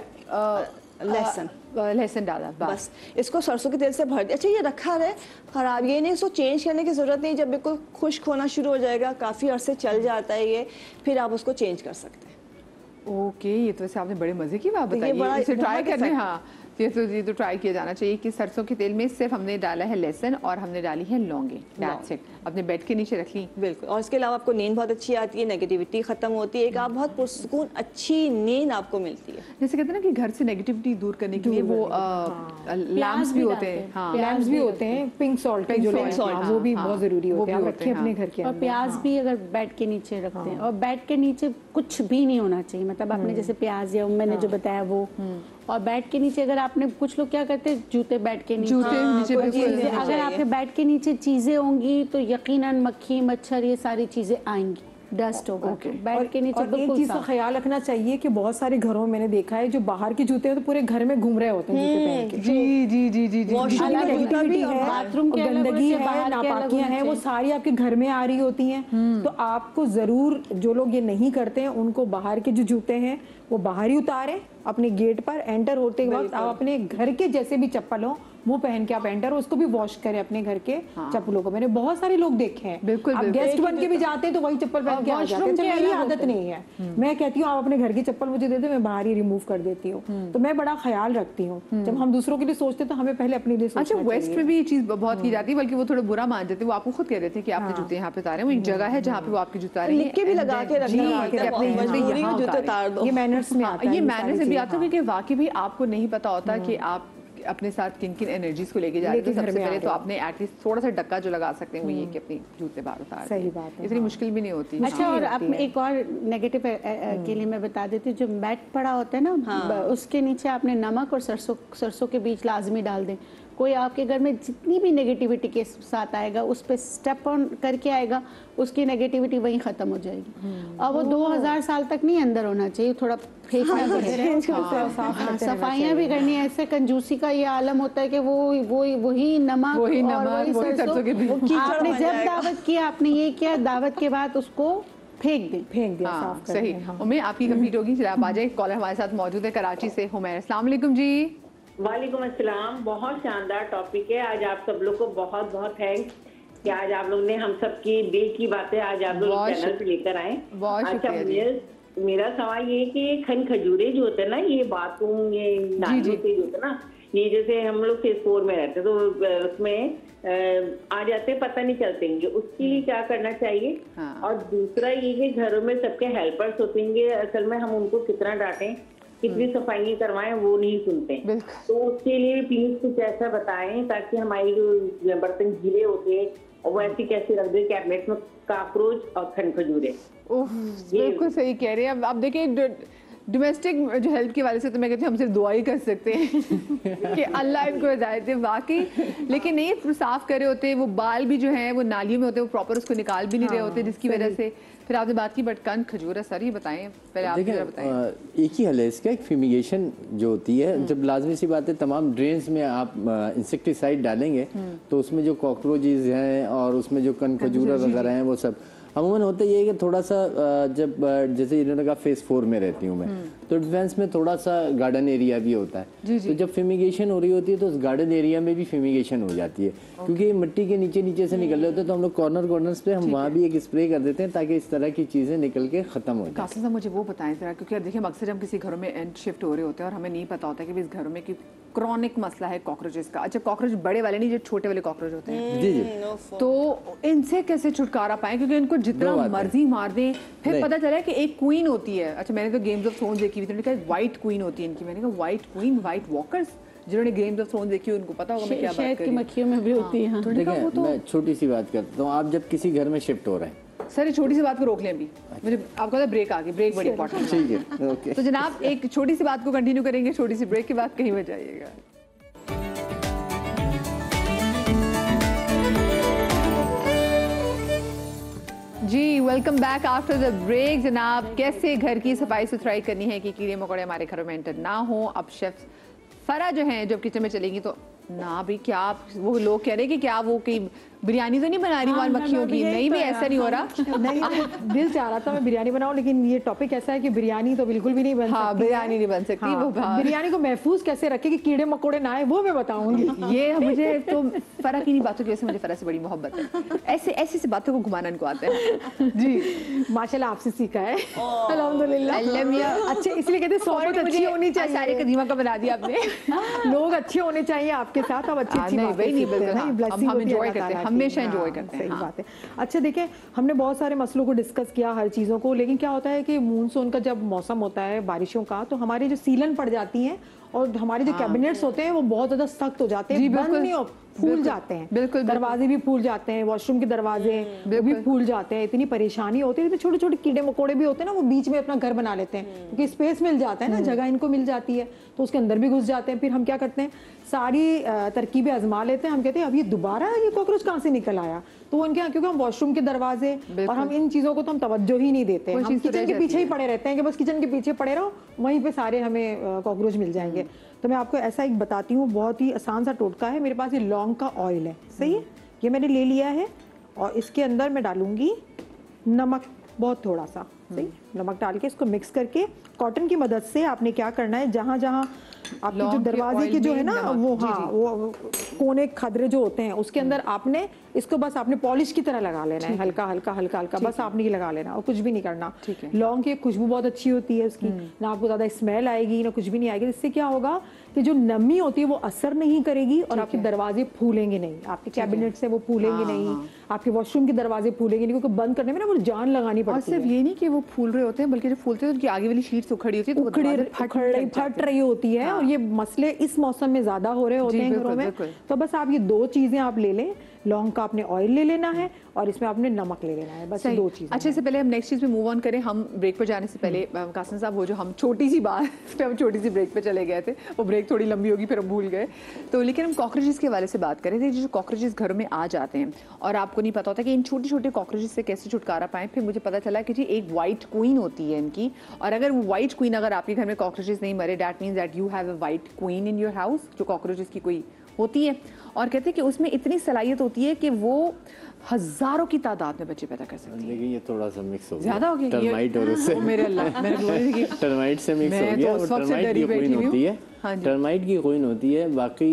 Speaker 1: लहसुन डाला,
Speaker 2: बस इसको सरसों के तेल से भर दिया। अच्छा, ये रखा रहे खराब, ये नहीं, इसको चेंज करने की ज़रूरत नहीं। जब बिल्कुल खुश्क होना शुरू हो जाएगा, काफ़ी अरसे चल जाता है ये, फिर आप उसको चेंज कर सकते हैं।
Speaker 1: ओके, ये तो वैसे आपने बड़े मजे की बात बताई है, इसे ट्राई करने। हाँ, ये तो ट्राई किया जाना चाहिए कि सरसों के तेल में सिर्फ हमने डाला है लहसुन और हमने डाली है लौंगे, दैट्स इट। अपने बेड के नीचे रख ली।
Speaker 2: बिल्कुल, और इसके अलावा आपको नींद बहुत अच्छी आती है, नेगेटिविटी खत्म होती है, एक आप बहुत पुरसुकून अच्छी नींद आपको मिलती है।
Speaker 1: जैसे कहते हैं ना कि घर से नेगेटिविटी दूर करने के लिए वो लैम्प्स भी होते हैं। हाँ,
Speaker 3: लैम्प्स भी होते हैं, पिंक सॉल्ट जो वो भी बहुत जरूरी होते हैं, रखें अपने घर के
Speaker 4: और प्याज भी अगर बेड के नीचे रखते हैं, और बेड के नीचे कुछ भी नहीं होना चाहिए, मतलब आपने जैसे प्याज या मैंने जो बताया वो, और बेड के नीचे अगर आपने, कुछ लोग क्या करते हैं जूते बेड के नीचे, अगर आपके बेड के नीचे चीजें होंगी तो यकीनन मक्खी मच्छर ये सारी चीजें आएंगी, डस्ट होगा। बेड के नीचे
Speaker 3: और एक चीज का ख्याल रखना चाहिए कि बहुत सारे घरों में मैंने देखा है जो बाहर के जूते हैं तो पूरे घर में घूम रहे होते हैं जूते पहन के।
Speaker 1: जी जी जी जी जी,
Speaker 3: बाथरूम की गंदगी है, नापाकियां हैं, वो सारी आपके घर में आ रही होती हैं। तो आपको जरूर, जो लोग ये नहीं करते हैं उनको बाहर के जो जूते हैं वो बाहर ही उतारें, अपने गेट पर एंटर होते वक्त आप अपने घर के जैसे भी चप्पल हो वो पहन के आप एंटर, उसको भी वॉश करें अपने घर के चप्पलों को। मैंने बहुत सारे लोग देखे हैं,
Speaker 1: बिल्कुल
Speaker 3: आप गेस्ट बन के भी जाते हैं तो वही चप्पल पहन के आ जाते हैं। मेरी आदत नहीं है, मैं कहती हूँ आप अपने घर की चप्पल मुझे दे दो, मैं बाहर ही रिमूव कर देती हूँ। तो मैं बड़ा ख्याल रखती हूँ, जब हम दूसरों के लिए सोचते तो हमें पहले अपने लिए सोचना चाहिए।
Speaker 1: अच्छा, वेस्ट में भी ये चीज बहुत की जाती है, बल्कि वो थोड़ा बुरा मान जाते हैं। वो आपको खुद कह देते हैं कि आपके जूते यहाँ पे उतारे, वो एक जगह है जहाँ पे वो आपके जूते उतारे,
Speaker 2: लिख के भी लगा के रखना होता है, मजबूरी में जूते उतार दो।
Speaker 3: ये मैनर्स में आता है,
Speaker 1: ये मैनर्स से भी आता है, क्योंकि वाकई भी आपको नहीं पता होता कि आप अपने साथ किन किन एनर्जीज को लेके जा रहे हैं। तो सबसे पहले तो आपने एटलीस्ट थोड़ा सा डक्का जो लगा सकते हैं वो ये कि अपनी जूते बाहर उतार,
Speaker 3: सही बात है,
Speaker 1: इतनी मुश्किल भी नहीं होती।
Speaker 4: अच्छा, और आप एक और नेगेटिव के लिए मैं बता देती हूँ, जो मैट पड़ा होता है ना, उसके नीचे आपने नमक और सरसों के बीज लाजमी डाल दें। कोई आपके घर में जितनी भी नेगेटिविटी के साथ आएगा उस पर स्टेप ऑन करके आएगा, उसकी नेगेटिविटी वहीं खत्म हो जाएगी। और वो 2000 साल तक नहीं अंदर होना चाहिए, थोड़ा सफाइयाँ भी करनी है। ऐसे कंजूसी का ये आलम होता है कि वही नमक और वही सरसों, आपने जब दावत किया आपने ये किया, दावत के बाद उसको फेंक दिया
Speaker 1: साफ कर। सही, उम्मीद आपकी कंप्लीट होगी। चलिए आप आ जाए, कॉलर हमारे साथ मौजूद है कराची से, हुमैर। अस्सलाम वालेकुम जी।
Speaker 7: वालेकुम अस्सलाम। बहुत शानदार टॉपिक है आज, आप सब लोग को बहुत बहुत थैंक्स कि आज आप लोग ने हम सब की दिल की बातें आज आप लोग चैनल पे लेकर आए। अच्छा, मेरा सवाल ये है कि खन खजूरे जो होते हैं ना, ये बाथरूम, ये नालियों के जो होते हैं ना, ये जैसे हम लोग फेज 4 में रहते हैं तो उसमें आ जाते हैं, पता नहीं चलते हैं, उसके लिए क्या करना चाहिए? और दूसरा ये कि घरों में सबके हेल्पर्स होते हैं, असल में हम उनको कितना डांटें, कितनी सफाई करवाएं, वो नहीं सुनते। तो उसके लिए प्लीज कुछ ऐसा बताएं ताकि हमारी जो बर्तन गीले होते हैं और वो ऐसी कैसी रख दे कैबिनेट में कॉकरोच और खनखजूरे।
Speaker 1: बिल्कुल सही कह रहे हैं। अब देखिए डोमेस्टिक जो हेल्थ के वाले से तो मैं कहती हूँ हम सिर्फ दुआ ही कर सकते हैं कि अल्लाह इनको हिदायत दे वाकई। लेकिन नहीं साफ करे होते, वो बाल भी जो है वो नालियों में होते हैं, वो प्रॉपर उसको निकाल भी नहीं रहे होते, जिसकी वजह से फिर आपने बात की। बट कन खजूर है सर, ये बताएं पहले आप जरा बताएं।
Speaker 5: एक ही हल है इसका, एक फ्यूमिगेशन जो होती है, जब लाजमी सी बात है तमाम ड्रेन्स में आप इंसेक्टिसाइड डालेंगे तो उसमें जो कॉकरोचेज हैं और उसमें जो कन खजूरा वगैरह हैं वो सब अमूमन होता ये है कि थोड़ा सा जब जैसे इन्होंने कहा फेज 4 में रहती हूँ मैं, तो डिफेंस में थोड़ा सा गार्डन एरिया भी होता है। तो जब फ्यूमिगेशन हो रही होती है तो उस गार्डन एरिया में भी फ्यूमिगेशन हो जाती है, क्योंकि ये मिट्टी के नीचे से निकल रहे होते हैं, तो हम लोग कॉर्नर्स पे हम वहाँ भी एक स्प्रे कर देते हैं ताकि इस तरह की चीज़ें निकल के ख़त्म हो जाए।
Speaker 1: कासिम साहब मुझे वो बताएं जरा, क्योंकि देखिए अक्सर हम किसी घरों में एंड शिफ्ट हो रहे होते हैं और हमें नहीं पता होता कि इस घरों में कि क्रॉनिक मसला है कॉकरोचेस का। अच्छा, कॉकरोच बड़े वाले नहीं, जो छोटे वाले कॉकरोच होते हैं,
Speaker 5: जी
Speaker 1: तो इनसे कैसे छुटकारा पाएं? क्योंकि इनको जितना मर्जी मार दें फिर पता चला कि एक क्वीन होती है। अच्छा, मैंने तो गेम्स ऑफ थ्रोन्स देखी हुई थी, उन्होंने कहा व्हाइट क्वीन होती है इनकी। मैंने कहा व्हाइट क्वीन, व्हाइट वॉकर्स, जिन्होंने गेम्स ऑफ थ्रोन्स देखी उनको पता होगा मैं क्या बात कर रही हूँ।
Speaker 4: मक्खियों में भी होती है।
Speaker 5: देखिए मैं छोटी सी बात करता हूँ, आप जब किसी घर में शिफ्ट हो रहे हैं,
Speaker 1: सर ये छोटी सी बात को रोक लें अभी, मुझे आपको पता ब्रेक आ गई, ब्रेक बड़ी इंपॉर्टेंट
Speaker 5: ठीक है ओके।
Speaker 1: तो जनाब एक छोटी सी बात को कंटिन्यू करेंगे, छोटी सी ब्रेक के बाद कहीं मत जाइएगा। जी welcome back after the break. जनाब कैसे घर की सफाई सुथराई करनी है कि कीड़े मकोड़े हमारे घरों में एंटर ना हो। अब शेफ फरा जो हैं जब किचन में चलेंगी तो ना भी क्या आप वो लोग कह रहे हैं कि क्या वो कहीं बिरयानी तो नहीं बना रही वाल मक्खियों की? नहीं भी ऐसा नहीं हो रहा।
Speaker 3: नहीं, दिल चाह रहा था मैं बिरयानी बनाऊं, लेकिन ये टॉपिक ऐसा है कि बिरयानी तो बिल्कुल भी नहीं बन सकती।
Speaker 1: बिरयानी नहीं बन सकती। वो
Speaker 3: बिरयानी को महफूज कैसे रखे कि कीड़े मकोड़े ना आए, वो मैं बताऊंगी।
Speaker 1: ये मुझे तो फरा की नहीं बातों की वजह से मुझे फरा से बड़ी मोहब्बत है। ऐसे ऐसी बातों को घुमाना इनको आता है।
Speaker 3: जी माशाल्लाह आपसे सीखा है अल्हम्दुलिल्लाह। अच्छे इसलिए कहते हैं सोबत अच्छी होनी चाहिए।
Speaker 1: सारे कदीमा का बना दिया आपने।
Speaker 3: लोग अच्छे होने चाहिए आपके साथ, अब अच्छी
Speaker 1: हम एंजॉय करते हैं, हमेशा एंजॉय करते हैं।
Speaker 3: सही बात है। अच्छा देखिए, हमने बहुत सारे मसलों को डिस्कस किया, हर चीज़ों को, लेकिन क्या होता है कि मानसून का जब मौसम होता है बारिशों का, तो हमारी जो सीलन पड़ जाती हैं और हमारे जो कैबिनेट्स होते हैं वो बहुत ज़्यादा सख्त हो जाते हैं, बंद नहीं हो, फूल जाते हैं।
Speaker 1: बिल्कुल,
Speaker 3: दरवाजे भी फूल जाते हैं, वॉशरूम के दरवाजे भी फूल जाते हैं। इतनी परेशानी होती है। तो छोटे छोटे कीड़े मकोड़े भी होते हैं ना, वो बीच में अपना घर बना लेते हैं, क्योंकि स्पेस मिल जाता है ना, जगह इनको मिल जाती है, तो उसके अंदर भी घुस जाते हैं। फिर हम क्या करते हैं, सारी तरकीबें आजमा लेते हैं। हम कहते हैं अब ये दोबारा ये कॉकरोच कहाँ से निकल आया? तो उनके यहाँ क्योंकि हम वॉशरूम के दरवाजे और हम इन चीजों को तो हम तवज्जो ही नहीं देते, हम किचन के पीछे ही पड़े रहते हैं कि बस किचन के पीछे पड़े रहो, वहीं पे सारे हमें कॉकरोच मिल जाएंगे। तो मैं आपको ऐसा एक बताती हूँ, बहुत ही आसान सा टोटका है। मेरे पास ये लौंग का ऑयल है, सही है, ये मैंने ले लिया है और इसके अंदर मैं डालूंगी नमक, बहुत थोड़ा सा, सही, नमक डाल के इसको मिक्स करके कॉटन की मदद से आपने क्या करना है, जहाँ जहाँ आपके जो दरवाजे के जो है ना वो, हाँ वो कोने खदरे जो होते हैं उसके अंदर आपने इसको बस आपने पॉलिश की तरह लगा लेना है, हल्का हल्का हल्का हल्का, बस आपने ये लगा लेना और कुछ भी नहीं करना। लौंग की खुशबू बहुत अच्छी होती है उसकी, ना आपको ज्यादा स्मेल आएगी ना कुछ भी नहीं आएगी। इससे क्या होगा कि जो नमी होती है वो असर नहीं करेगी और आपके दरवाजे फूलेंगे नहीं, आपके कैबिनेट से वो फूलेंगे नहीं, आपके वॉशरूम के दरवाजे फूलेंगे नहीं, क्योंकि बंद करने में ना वो जान लगानी पड़ती है।
Speaker 1: सिर्फ ये नहीं कि वो फूल रहे होते हैं, बल्कि जो फूलते हैं उनकी आगे वाली शीट्स उखड़ी होती है, तो
Speaker 3: फट रही होती है। और ये मसले इस मौसम में ज्यादा हो रहे होते हैं घरों में। तो बस आप ये दो चीजें आप ले लें, लौंग का आपने ऑयल ले लेना है और इसमें आपने नमक ले लेना है, बस दो चीजें।
Speaker 1: अच्छा, इससे पहले हम नेक्स्ट चीज पे मूव ऑन करें, हम ब्रेक पर जाने से पहले कासिम साहब, वो जो हम छोटी सी बात पे हम छोटी सी ब्रेक पे चले गए थे, वो ब्रेक थोड़ी लंबी होगी फिर हम भूल गए, तो लेकिन हम कॉकरोचेस के हवाले से बात करें थे। जो कॉकरोचेस घरों में आ जाते हैं और आपको नहीं पता होता कि इन छोटे छोटे कॉकरोचेस से कैसे छुटकारा पाएं, फिर मुझे पता चला कि जी एक वाइट क्वीन होती है इनकी, और अगर वो वाइट क्वीन, अगर आपके घर में कॉकरोचेस नहीं मरे, that means that you have a white queen in your house, जो कॉकरोचेस की कोई होती है। और कहते हैं कि उसमें इतनी सलाहियत होती है कि वो हजारों की तादाद में बच्चे पैदा कर सकती है।
Speaker 5: लेकिन ये थोड़ा सा मिक्स हो गया,
Speaker 1: ज्यादा हो गया
Speaker 5: टर्माइट और उससे
Speaker 1: मेरे अल्लाह, मेरे
Speaker 5: टर्माइट से मिक्स हो गया। और टर्माइट की क्वीन होती है, टर्माइट की क्वीन होती है। बाकी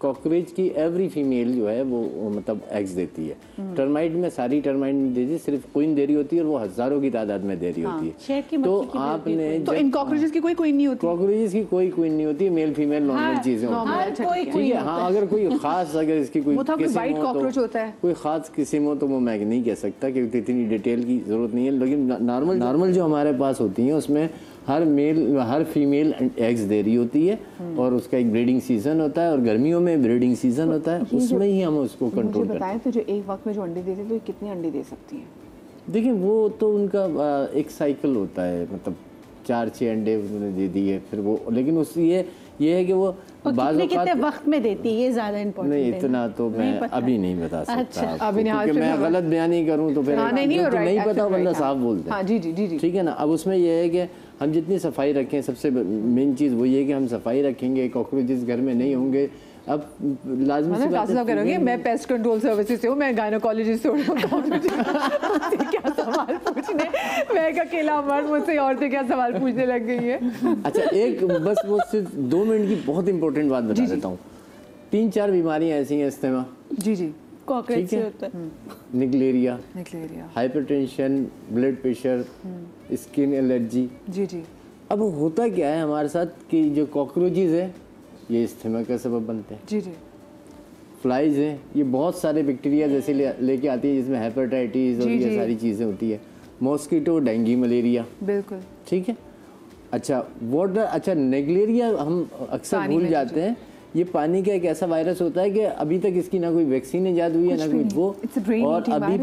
Speaker 5: कॉकरोच की एवरी फीमेल जो है वो मतलब एग्स देती है। टर्माइट में सारी टर्माइट नहीं देती, सिर्फ क्वीन दे रही होती है और वो हज़ारों की तादाद में दे रही होती है। तो आपने
Speaker 1: तो इन कॉकरोचेस की कोई क्वीन नहीं होती,
Speaker 5: कॉकरोचेस की कोई क्वीन नहीं होती, मेल फीमेल नॉर्मल चीजें होती हैं। ठीक है, हाँ अगर कोई खास, अगर इसकी कोई
Speaker 1: वाइट कॉकरोच होता है,
Speaker 5: कोई खास किस्म हो तो वो मैं नहीं कह सकता, क्योंकि इतनी डिटेल की जरूरत नहीं है। लेकिन नॉर्मल जो हमारे पास होती हैं उसमें हर फीमेल एग्स दे रही होती है और उसका एक ब्रीडिंग सीजन होता है और गर्मियों में ब्रीडिंग सीजन होता है, उसमें ही हम उसको कंट्रोल करते हैं।
Speaker 1: बताएं तो जो एक वक्त में जो अंडे देते हैं तो ये कितने अंडे दे सकती हैं?
Speaker 5: देखिए वो तो उनका एक साइकिल होता है, मतलब 4-6 अंडे उन्होंने दे दिए फिर वो, लेकिन उस ये है कि वो
Speaker 4: कितने वक्त में देती है, ये ज्यादा इम्पोर्टेंट
Speaker 5: नहीं, इतना तो मैं अभी नहीं बता सकता।
Speaker 4: अच्छा,
Speaker 1: अभी
Speaker 5: क्योंकि मैं गलत बयान नहीं करूं तो फिर नहीं पता बंदा साफ बोलते हैं।
Speaker 1: जी, ठीक
Speaker 5: है ना। अब उसमें यह है कि हम जितनी सफाई रखें, सबसे मेन चीज़ वही है कि हम सफाई रखेंगे, कॉकरोचेस घर में नहीं होंगे। अब लाजमी सी बात
Speaker 1: करोगे, मैं पेस्ट कंट्रोल सर्विसेज से हूँ, मैं गायनोकोलॉजिस्ट से हूँ, क्या सवाल पूछने, मैं एक अकेला मर्द, मुझसे औरतें क्या सवाल पूछने लग गई है।
Speaker 5: अच्छा, एक बस वो सिर्फ 2 मिनट की बहुत इंपॉर्टेंट बात बता देता हूँ। 3-4 बीमारियाँ ऐसी हैं इस्तेमा,
Speaker 1: जी
Speaker 4: कॉकरोच से होता है,
Speaker 5: Naegleria, hypertension, blood pressure, skin allergy.
Speaker 1: जी
Speaker 5: अब होता क्या है हमारे साथ कि जो कॉकरोचेस है ये इस्तेमा का सबब बनते हैं।
Speaker 1: जी
Speaker 5: फ्लाइज हैं, ये बहुत सारे बैक्टीरिया जैसे लेके आती है जिसमें हेपेटाइटिस और ये सारी चीज़ें होती है। मॉस्किटो, डेंगू, मलेरिया, बिल्कुल ठीक है। अच्छा निगलेरिया हम अक्सर भूल जाते हैं, ये पानी का एक ऐसा वायरस होता है कि अभी तक इसकी ना कोई वैक्सीन ईजाद हुई है ना कोई वो, और अभी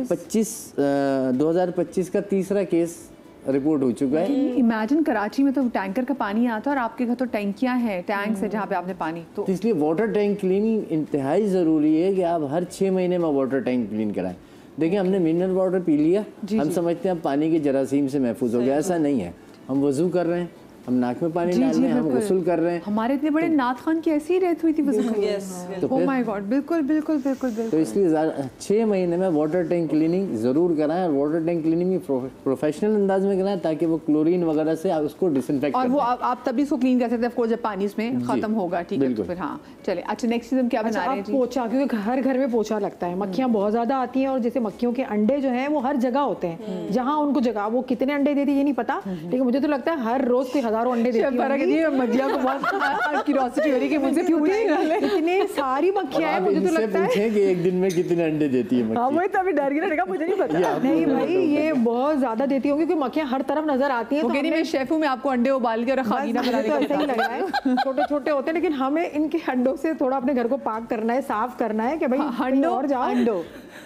Speaker 5: 2025 का तीसरा केस रिपोर्ट हो चुका है।
Speaker 1: इमेजिन कराची में तो टैंकर का पानी आता है और आपके घर तो टैंकियां हैं, टैंक्स है जहाँ पे आपने पानी, तो
Speaker 5: इसलिए वाटर टैंक क्लीनिंग इंतहाई ज़रूरी है कि आप हर 6 महीने में वाटर टैंक क्लीन कराएं। देखिए हमने मिनरल वाटर पी लिया, हम समझते हैं अब पानी के जरासीम से महफूज हो गया, ऐसा नहीं है। हम वज़ू कर रहे हैं, हम नाक में पानी डाल रहे हैं, हम गुस्ल कर रहे हैं।
Speaker 1: हमारे इतने बड़े नाथ खान की ऐसी ही डेथ हुई थी वज़ू करके। ओह माय गॉड, बिल्कुल।
Speaker 5: तो इसलिए 6 महीने में वाटर टैंक क्लीनिंग ज़रूर कराएं, और वाटर टैंक क्लीनिंग भी प्रोफेशनल अंदाज में कराएं ताकि वो क्लोरीन वगैरह से उसको डिसइंफेक्ट
Speaker 1: और वो आप तभी इसको क्लीन कर सकते हैं जब पानी इसमें खत्म होगा, ठीक है। तो फिर हाँ चले, अच्छा नेक्स्ट चीज़ हम क्या बना रहे हैं?
Speaker 3: पोछा, क्योंकि हर घर में पोछा लगता है, मक्खियाँ बहुत ज़्यादा आती हैं, और जैसे मक्खियों के अंडे जो हैं वो हर जगह होते हैं, जहाँ उनको जगह, वो कितने अंडे देती है ये नहीं पता, लेकिन मुझे तो लगता है हर रोज़ कोई हज़ारों अंडे देती है।
Speaker 1: मक्खियाँ को बहुत क्यूरियोसिटी हो रही है कि मुझे
Speaker 3: इतनी सारी मक्खियाँ हैं, मुझे तो लगता है
Speaker 5: कि एक दिन में कितने अंडे देती है।
Speaker 3: हाँ वही तो अभी डर गया, मुझे नहीं पता। नहीं भाई ये बहुत ज्यादा देती होंगी क्योंकि मक्खियाँ हर तरफ नजर आती हैं।
Speaker 1: तो मैं शेफ हूँ, मैं आपको अंडे उबाल के और खाना बनाने का
Speaker 3: ऐसा ही लग रहा है, छोटे छोटे होते हैं, लेकिन हमें इनके अंडों से थोड़ा अपने घर को पाक करना है, साफ करना है कि भाई और जाओ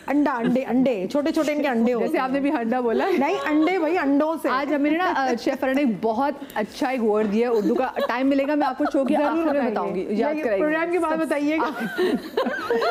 Speaker 3: अंडे छोटे छोटे इनके अंडे होते हैं।
Speaker 1: जैसे आपने भी अंडा बोला,
Speaker 3: नहीं अंडे भाई अंडों से।
Speaker 1: आज हमें ना शेफ ने बहुत अच्छा एक वर्ड दिया उर्दू का, टाइम मिलेगा मैं आपको शो के आखिर में बताऊंगी, याद कराइए
Speaker 3: प्रोग्राम के बाद बताइएगा।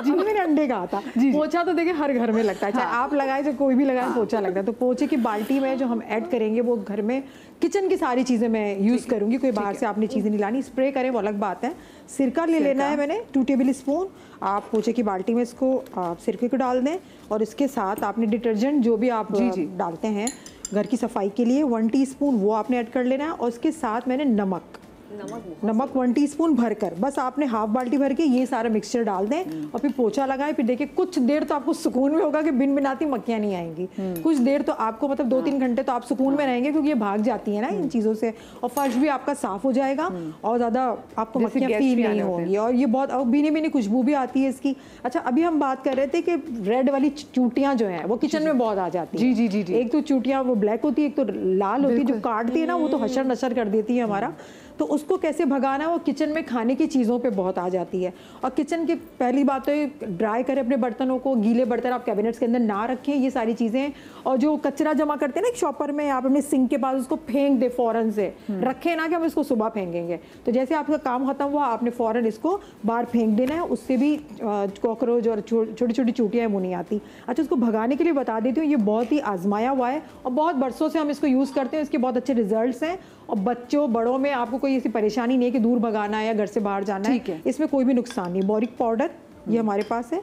Speaker 3: जी मैंने अंडे कहा था। पोछा तो देखिए हर घर में लगता है, चाहे आप लगाए चाहे कोई भी लगाए, पोछा लगता है। तो पोछे की बाल्टी में जो हम ऐड करेंगे वो घर में किचन की सारी चीजें मैं यूज करूंगी, कोई बाहर से आपने चीजें नहीं लानी। स्प्रे करें वो अलग बात है। सिरका ले लेना है मैंने 2 टेबल स्पून, आप पोछे की बाल्टी में इसको आप सिरके को डाल दें, और इसके साथ आपने डिटर्जेंट जो भी आप डालते हैं घर की सफाई के लिए 1 टीस्पून वो आपने ऐड कर लेना है, और इसके साथ मैंने नमक 1 टीस्पून भरकर, बस आपने हाफ बाल्टी भर के ये सारा मिक्सचर डाल दें, और फिर पोछा लगाएं। फिर देखिए कुछ देर तो आपको सुकून में होगा कि बिन बिनाती मक्खियाँ नहीं आएंगी, कुछ देर तो आपको मतलब 2-3 घंटे तो आप सुकून में रहेंगे क्योंकि ये भाग जाती है ना इन चीज़ों से, और फर्श भी आपका साफ हो जाएगा और ज़्यादा आपको मक्खियाँ फील नहीं होंगी, और ये बहुत भीनी खुशबू भी आती है इसकी। अच्छा अभी हम बात कर रहे थे कि रेड वाली चूटियाँ जो हैं वो किचन में बहुत आ जाती है। जी एक तो चूटियाँ वो ब्लैक होती है, एक तो लाल होती है, जो काटती है ना वो तो हशर नशर कर देती है हमारा। तो उसको कैसे भगाना, वो किचन में खाने की चीज़ों पे बहुत आ जाती है। और किचन की पहली बात तो ड्राई करें अपने बर्तनों को, गीले बर्तन आप कैबिनेट्स के अंदर ना रखें, ये सारी चीज़ें। और जो कचरा जमा करते हैं ना एक शॉपर में, आप अपने सिंक के पास उसको फेंक दे फ़ौरन से, रखें ना कि हम इसको सुबह फेंकेंगे। तो जैसे आपका काम खत्म हुआ आपने फ़ौरन इसको बाहर फेंक देना है, उससे भी कॉकरोच और छोटी छोटी चूटियाँ वो नहीं आती। अच्छा उसको भगाने के लिए बता देती हूँ, ये बहुत ही आजमाया हुआ है और बहुत बरसों से हम इसको यूज़ करते हैं, इसके बहुत अच्छे रिजल्ट्स हैं। और बच्चों बड़ों में आपको कोई ऐसी परेशानी नहीं है कि दूर भगाना है या घर से बाहर जाना है, इसमें कोई भी नुकसान नहीं। बोरिक पाउडर ये हमारे पास है,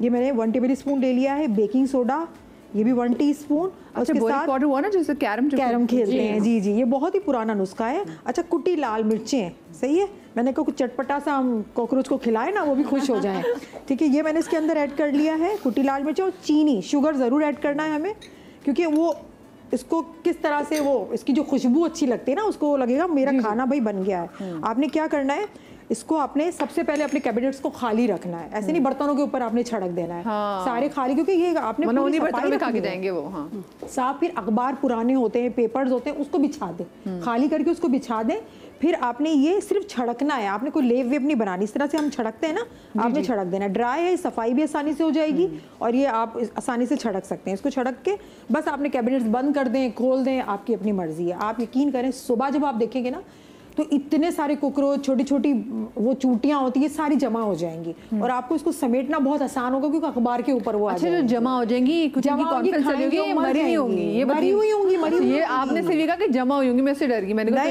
Speaker 3: ये मैंने 1 टेबल स्पून ले लिया है। बेकिंग सोडा ये भी 1 टीस्पून।
Speaker 1: उसके साथ पाउडर हुआ ना जैसे कैरम
Speaker 3: खेलते हैं, जी ये बहुत ही पुराना नुस्खा है। अच्छा कुटी लाल मिर्चें, सही है, मैंने कहा कुछ चटपटा सा हम कॉकरोच को खिलाए ना वो भी खुश हो जाएं। ठीक है, ये मैंने इसके अंदर ऐड कर लिया है कुटी लाल मिर्चें। और चीनी, शुगर ज़रूर ऐड करना है हमें, क्योंकि वो इसको किस तरह से वो इसकी जो खुशबू अच्छी लगती है ना उसको लगेगा मेरा खाना भाई बन गया है। आपने क्या करना है, इसको आपने सबसे पहले अपने कैबिनेट्स को खाली रखना है, ऐसे नहीं बर्तनों के ऊपर आपने छिड़क देना है। सारे खाली, क्योंकि ये आपने
Speaker 1: उन्हीं बर्तनों में खा के जाएंगे वो। हाँ,
Speaker 3: साफ। फिर अखबार पुराने होते हैं, पेपर्स होते हैं, उसको बिछा दें, खाली करके उसको बिछा दें। फिर आपने ये सिर्फ छिड़कना है, आपने कोई लेव वेव नहीं बनानी। इस तरह से हम छिड़कते हैं ना, आपने छिड़क देना। ड्राई है, सफाई भी आसानी से हो जाएगी और ये आप आसानी से छिड़क सकते हैं। इसको छिड़क के बस आपने कैबिनेट्स बंद कर दें, खोल दें, आपकी अपनी मर्जी है। आप यकीन करें, सुबह जब आप देखेंगे ना तो इतने सारे कुकरोच, छोटी छोटी वो चूटियां होती है, सारी जमा हो जाएंगी और आपको इसको समेटना बहुत आसान होगा क्योंकि अखबार के ऊपर वो
Speaker 1: अच्छा, जो जमा हो जाएंगी, कुछ
Speaker 3: जमा होगी,
Speaker 1: मरी नहीं होंगी, ये
Speaker 3: मरी हुई होंगी।
Speaker 1: ये आपने सिर्फ कहा कि जमा हुई होंगी, मैं उससे डर गई। मैंने कहा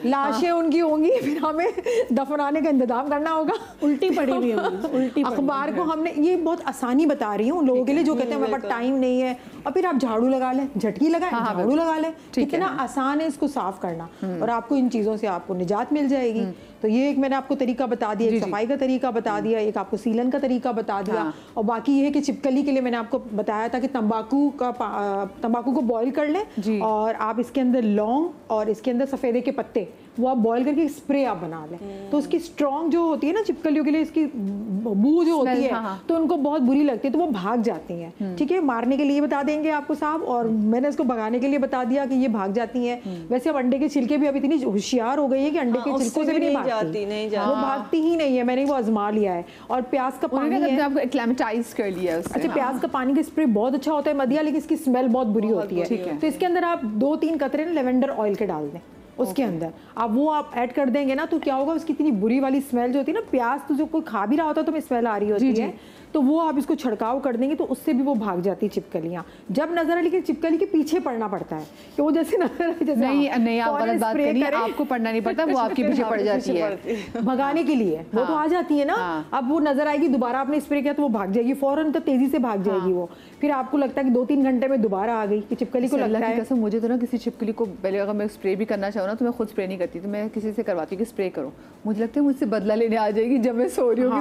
Speaker 3: लाशें उनकी होंगी, फिर हमें दफनाने का इंतजाम करना होगा।
Speaker 4: उल्टी पड़ी हुई होगी, उल्टी
Speaker 3: अखबार को हमने, ये बहुत आसानी बता रही हूँ लोगों के लिए जो कहते हैं हमारे पास टाइम नहीं है। और फिर आप झाड़ू लगा लें, झटकी लगाएं, झाड़ू लगा लें, कितना आसान है इसको साफ करना और आपको इन चीज़ों से आपको निजात मिल जाएगी। तो ये एक मैंने आपको तरीका बता दिया, एक सफाई का तरीका बता दिया, एक आपको सीलन का तरीका बता दिया। और बाकी ये है कि छिपकली के लिए मैंने आपको बताया था कि तंबाकू को बॉईल कर लें और आप इसके अंदर लौंग और इसके अंदर सफ़ेदे के पत्ते वो आप बॉईल करके स्प्रे आप बना लें। तो उसकी स्ट्रॉन्ग जो होती है ना चिपकलियों के लिए, इसकी बू जो होती है तो उनको बहुत बुरी लगती है, तो वो भाग जाती हैं। ठीक है, मारने के लिए बता देंगे आपको साहब, और मैंने इसको भगाने के लिए बता दिया कि ये भाग जाती हैं। वैसे अब अंडे के छिलके भी अब इतनी होशियार हो गई है कि अंडे के छिलकों से भी नहीं भागती, वो भागती ही नहीं है। मैंने वो आजमा लिया है। और प्याज का पानी
Speaker 1: आपको एक्लेमेटाइज कर लिया।
Speaker 3: अच्छा, प्याज का पानी का स्प्रे बहुत अच्छा होता है मदिया, लेकिन इसकी स्मेल बहुत बुरी होती है। तो इसके अंदर आप 2-3 कतरे लेवेंडर ऑयल के डाल दें उसके अंदर। अब वो आप ऐड कर देंगे ना तो क्या होगा, उसकी इतनी बुरी वाली स्मेल जो होती है ना, प्याज तो जो कोई खा भी रहा होता है तो स्मेल आ रही होती है, तो वो आप इसको छिड़काव कर देंगे तो उससे भी वो भाग जाती है चिपकलियाँ। जब नजर आ, लेकिन चिपकली के पीछे पड़ना पड़ता है कि वो जैसे नजर आए, जैसे
Speaker 1: नहीं आप गलत बात करिए, आपको पढ़ना नहीं पड़ता, वो आपके पीछे पड़ जाती है
Speaker 3: भगाने के लिए। वो तो आ जाती है ना, अब वो नजर आएगी, दोबारा आपने स्प्रे किया तो वो भाग जाएगी फौरन, तो तेजी से भाग जाएगी वो। फिर आपको लगता है कि 2-3 घंटे में दोबारा आ गई कि चिपकली को लगता है।
Speaker 1: कसम मुझे तो ना किसी चिपकली को पहले अगर मैं स्प्रे भी करना चाहूँ ना तो मैं खुद स्प्रे नहीं करती, तो मैं किसी से करवाती हूँ कि स्प्रे करो। मुझे लगता है मुझसे बदला लेने आ जाएगी जब मैं सो रही होगी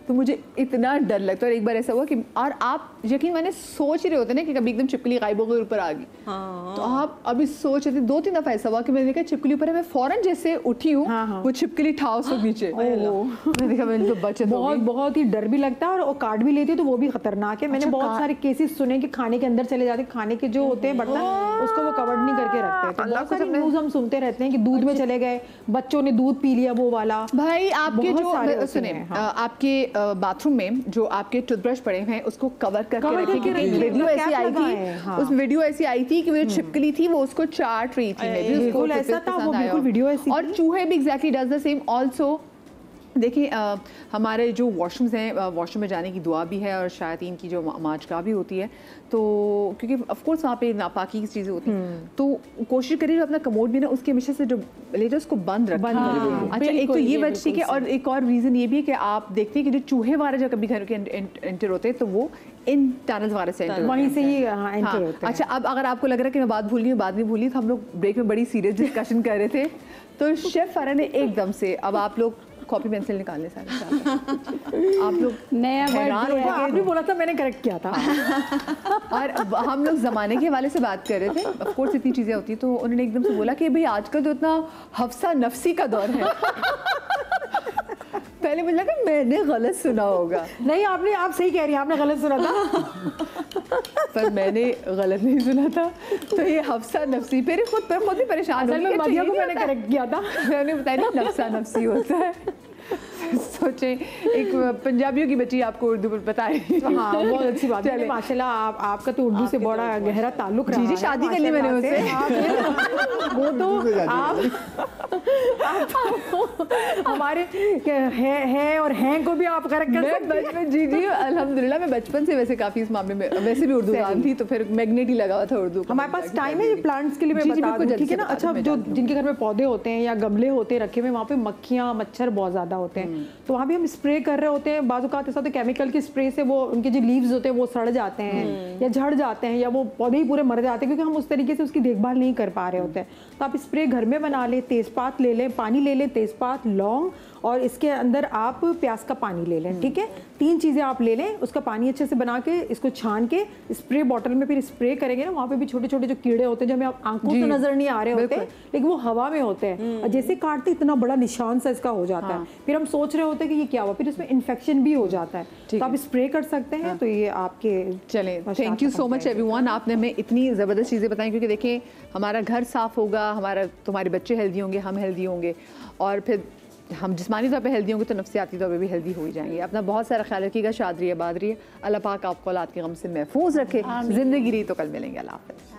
Speaker 1: तो मुझे इतना डर लगता है। और एक बार ऐसा हुआ कि, और आप यकीन मैंने सोच रहे होते ना कि कभी एकदम चिपकली गायब होकर ऊपर आ गई, तो आप अभी सोच रहे थे। 2-3 दफा ऐसा हुआ कि मैंने देखा चिपकली ऊपर है, मैं फौरन जैसे उठी हूँ वो चिपकली ठाव से नीचे, मैंने देखा मैंने तो बचे।
Speaker 3: बहुत ही डर भी लगता है और काट भी लेती है तो वो भी खतरनाक है। मैंने बहुत सारे केसेस सुने कि खाने के अंदर चले जाते, खाने के जो होते हैं बर्तन उसको वो कवर नहीं करके रखते। तो बहुत सारी न्यूज़ हम सुनते रहते हैं कि दूध में चले गए, बच्चों ने दूध पी लिया वो वाला।
Speaker 1: भाई आपके जो सुने आपके बाथरूम में जो आपके टूथब्रश पड़े हैं उसको कवर करके रखिए। वीडियो ऐसी आई थी, उस वीडियो ऐसी आई थी कि वो छिपकली थी, वो उसको चाट रही थी,
Speaker 3: बिल्कुल ऐसा था वो, बिल्कुल वीडियो ऐसी।
Speaker 1: और चूहे भी exactly does the same also. देखिए हमारे जो वॉशरूम्स हैं, वॉशरूम में जाने की दुआ भी है और शायतीन की जो माजगा भी होती है, तो क्योंकि ऑफ कोर्स वहाँ पे नापाकी की चीज़ें होती हैं, तो कोशिश करिए जो अपना कमोड भी ना उसके हमेशा से जो लेटर उसको बंद रखें। अच्छा, एक तो ये वजह ठीक है, और एक और रीज़न ये भी है कि आप देखते हैं कि जो चूहे वाले जो कभी घर के एंटर होते हैं तो वो इन टनल्स वाले से एंटर
Speaker 3: वहीं से ही एंटर होते हैं।
Speaker 1: अच्छा, अब अगर आपको लग रहा है कि मैं बात भूल रही तो हम लोग ब्रेक में बड़ी सीरियस डिस्कशन कर रहे थे, तो शेफ फरह ने एकदम से, अब आप लोग कॉपी पेंसिल निकालने सारे आप लोग
Speaker 4: नया वर्ड
Speaker 3: आपने बोला था, मैंने करेक्ट किया था।
Speaker 1: और हम लोग ज़माने के हवाले से बात कर रहे थे, ऑफ कोर्स इतनी चीज़ें होती, तो उन्होंने एकदम से बोला कि भाई आजकल तो इतना हफ्सा नफसी का दौर है। पहले मुझे लगा मैंने गलत सुना होगा।
Speaker 3: नहीं, आप सही कह रही हैं, आपने गलत सुना था।
Speaker 1: पर मैंने गलत नहीं सुना था। तो ये हफ्सा नफसी, फिर खुद भी परेशान हो गई।
Speaker 3: मदिया को मैंने करेक्ट किया था,
Speaker 1: मैंने बताया ना नफसा नफसी होता है। सोचे एक पंजाबियों की बच्ची आपको उर्दू में बताए।
Speaker 3: हाँ, बहुत अच्छी बात है माशाल्लाह। आपका तो उर्दू से बड़ा गहरा ताल्लुक रहा है।
Speaker 1: जी, शादी कर ली मैंने उससे।
Speaker 3: वो तो आप हमारे है और हैं को भी आप करेक्ट कर सकते हैं।
Speaker 1: जी अल्हम्दुलिल्लाह, मैं बचपन से वैसे काफी इस मामले में वैसे भी उर्दू जान थी, तो फिर मैग्नेट ही लगा हुआ था उर्दू।
Speaker 3: हमारे पास टाइम है ये प्लांट्स के लिए मैं बता दूं, ठीक है ना। अच्छा, जो जिनके घर में पौधे होते हैं या गमले होते हैं रखे हुए, वहाँ पे मक्खियाँ मच्छर बहुत ज्यादा होते हैं, तो वहाँ भी हम स्प्रे कर रहे होते हैं, बाज़ औक़ात ऐसा होता है केमिकल के स्प्रे से वो उनके जो लीव्स होते हैं वो सड़ जाते हैं या झड़ जाते हैं या वो पौधे ही पूरे मर जाते हैं, क्योंकि हम उस तरीके से उसकी देखभाल नहीं कर पा रहे होते हैं। तो आप स्प्रे घर में बना लें, तेज़पात ले लें, पानी ले लें, तेज़पात, लौंग, और इसके अंदर आप प्याज का पानी ले लें, ठीक है। 3 चीज़ें आप ले लें, उसका पानी अच्छे से बना के इसको छान के स्प्रे बॉटल में फिर स्प्रे करेंगे ना, वहाँ पे भी छोटे छोटे जो कीड़े होते हैं जो हमें आंखों से नजर नहीं आ रहे होते, लेकिन वो हवा में होते हैं, और जैसे काटते इतना बड़ा निशान सा इसका हो जाता है, फिर हम सोच रहे होते हैं कि ये क्या हुआ, फिर इसमें इन्फेक्शन भी हो जाता है। तो आप स्प्रे कर सकते हैं। तो ये आपके
Speaker 1: चलें, thank you so much everyone, आपने हमें इतनी ज़बरदस्त चीज़ें बताई, क्योंकि देखें हमारा घर साफ़ होगा, तुम्हारे बच्चे हेल्दी होंगे, हम हेल्दी होंगे, और फिर हम जिस्मानी तौर पे हेल्दी होंगे तो नफ्सियाती तौर पे भी हेल्दी हो ही जाएंगे। अपना बहुत सारा ख्याल रखिएगा, शाद रहिए, आबाद रहिए, अल्लाह पाक आपको औलाद के गम से महफूज रखे, ज़िंदगी रही तो कल मिलेंगे। अल्लाह हाफ़िज़।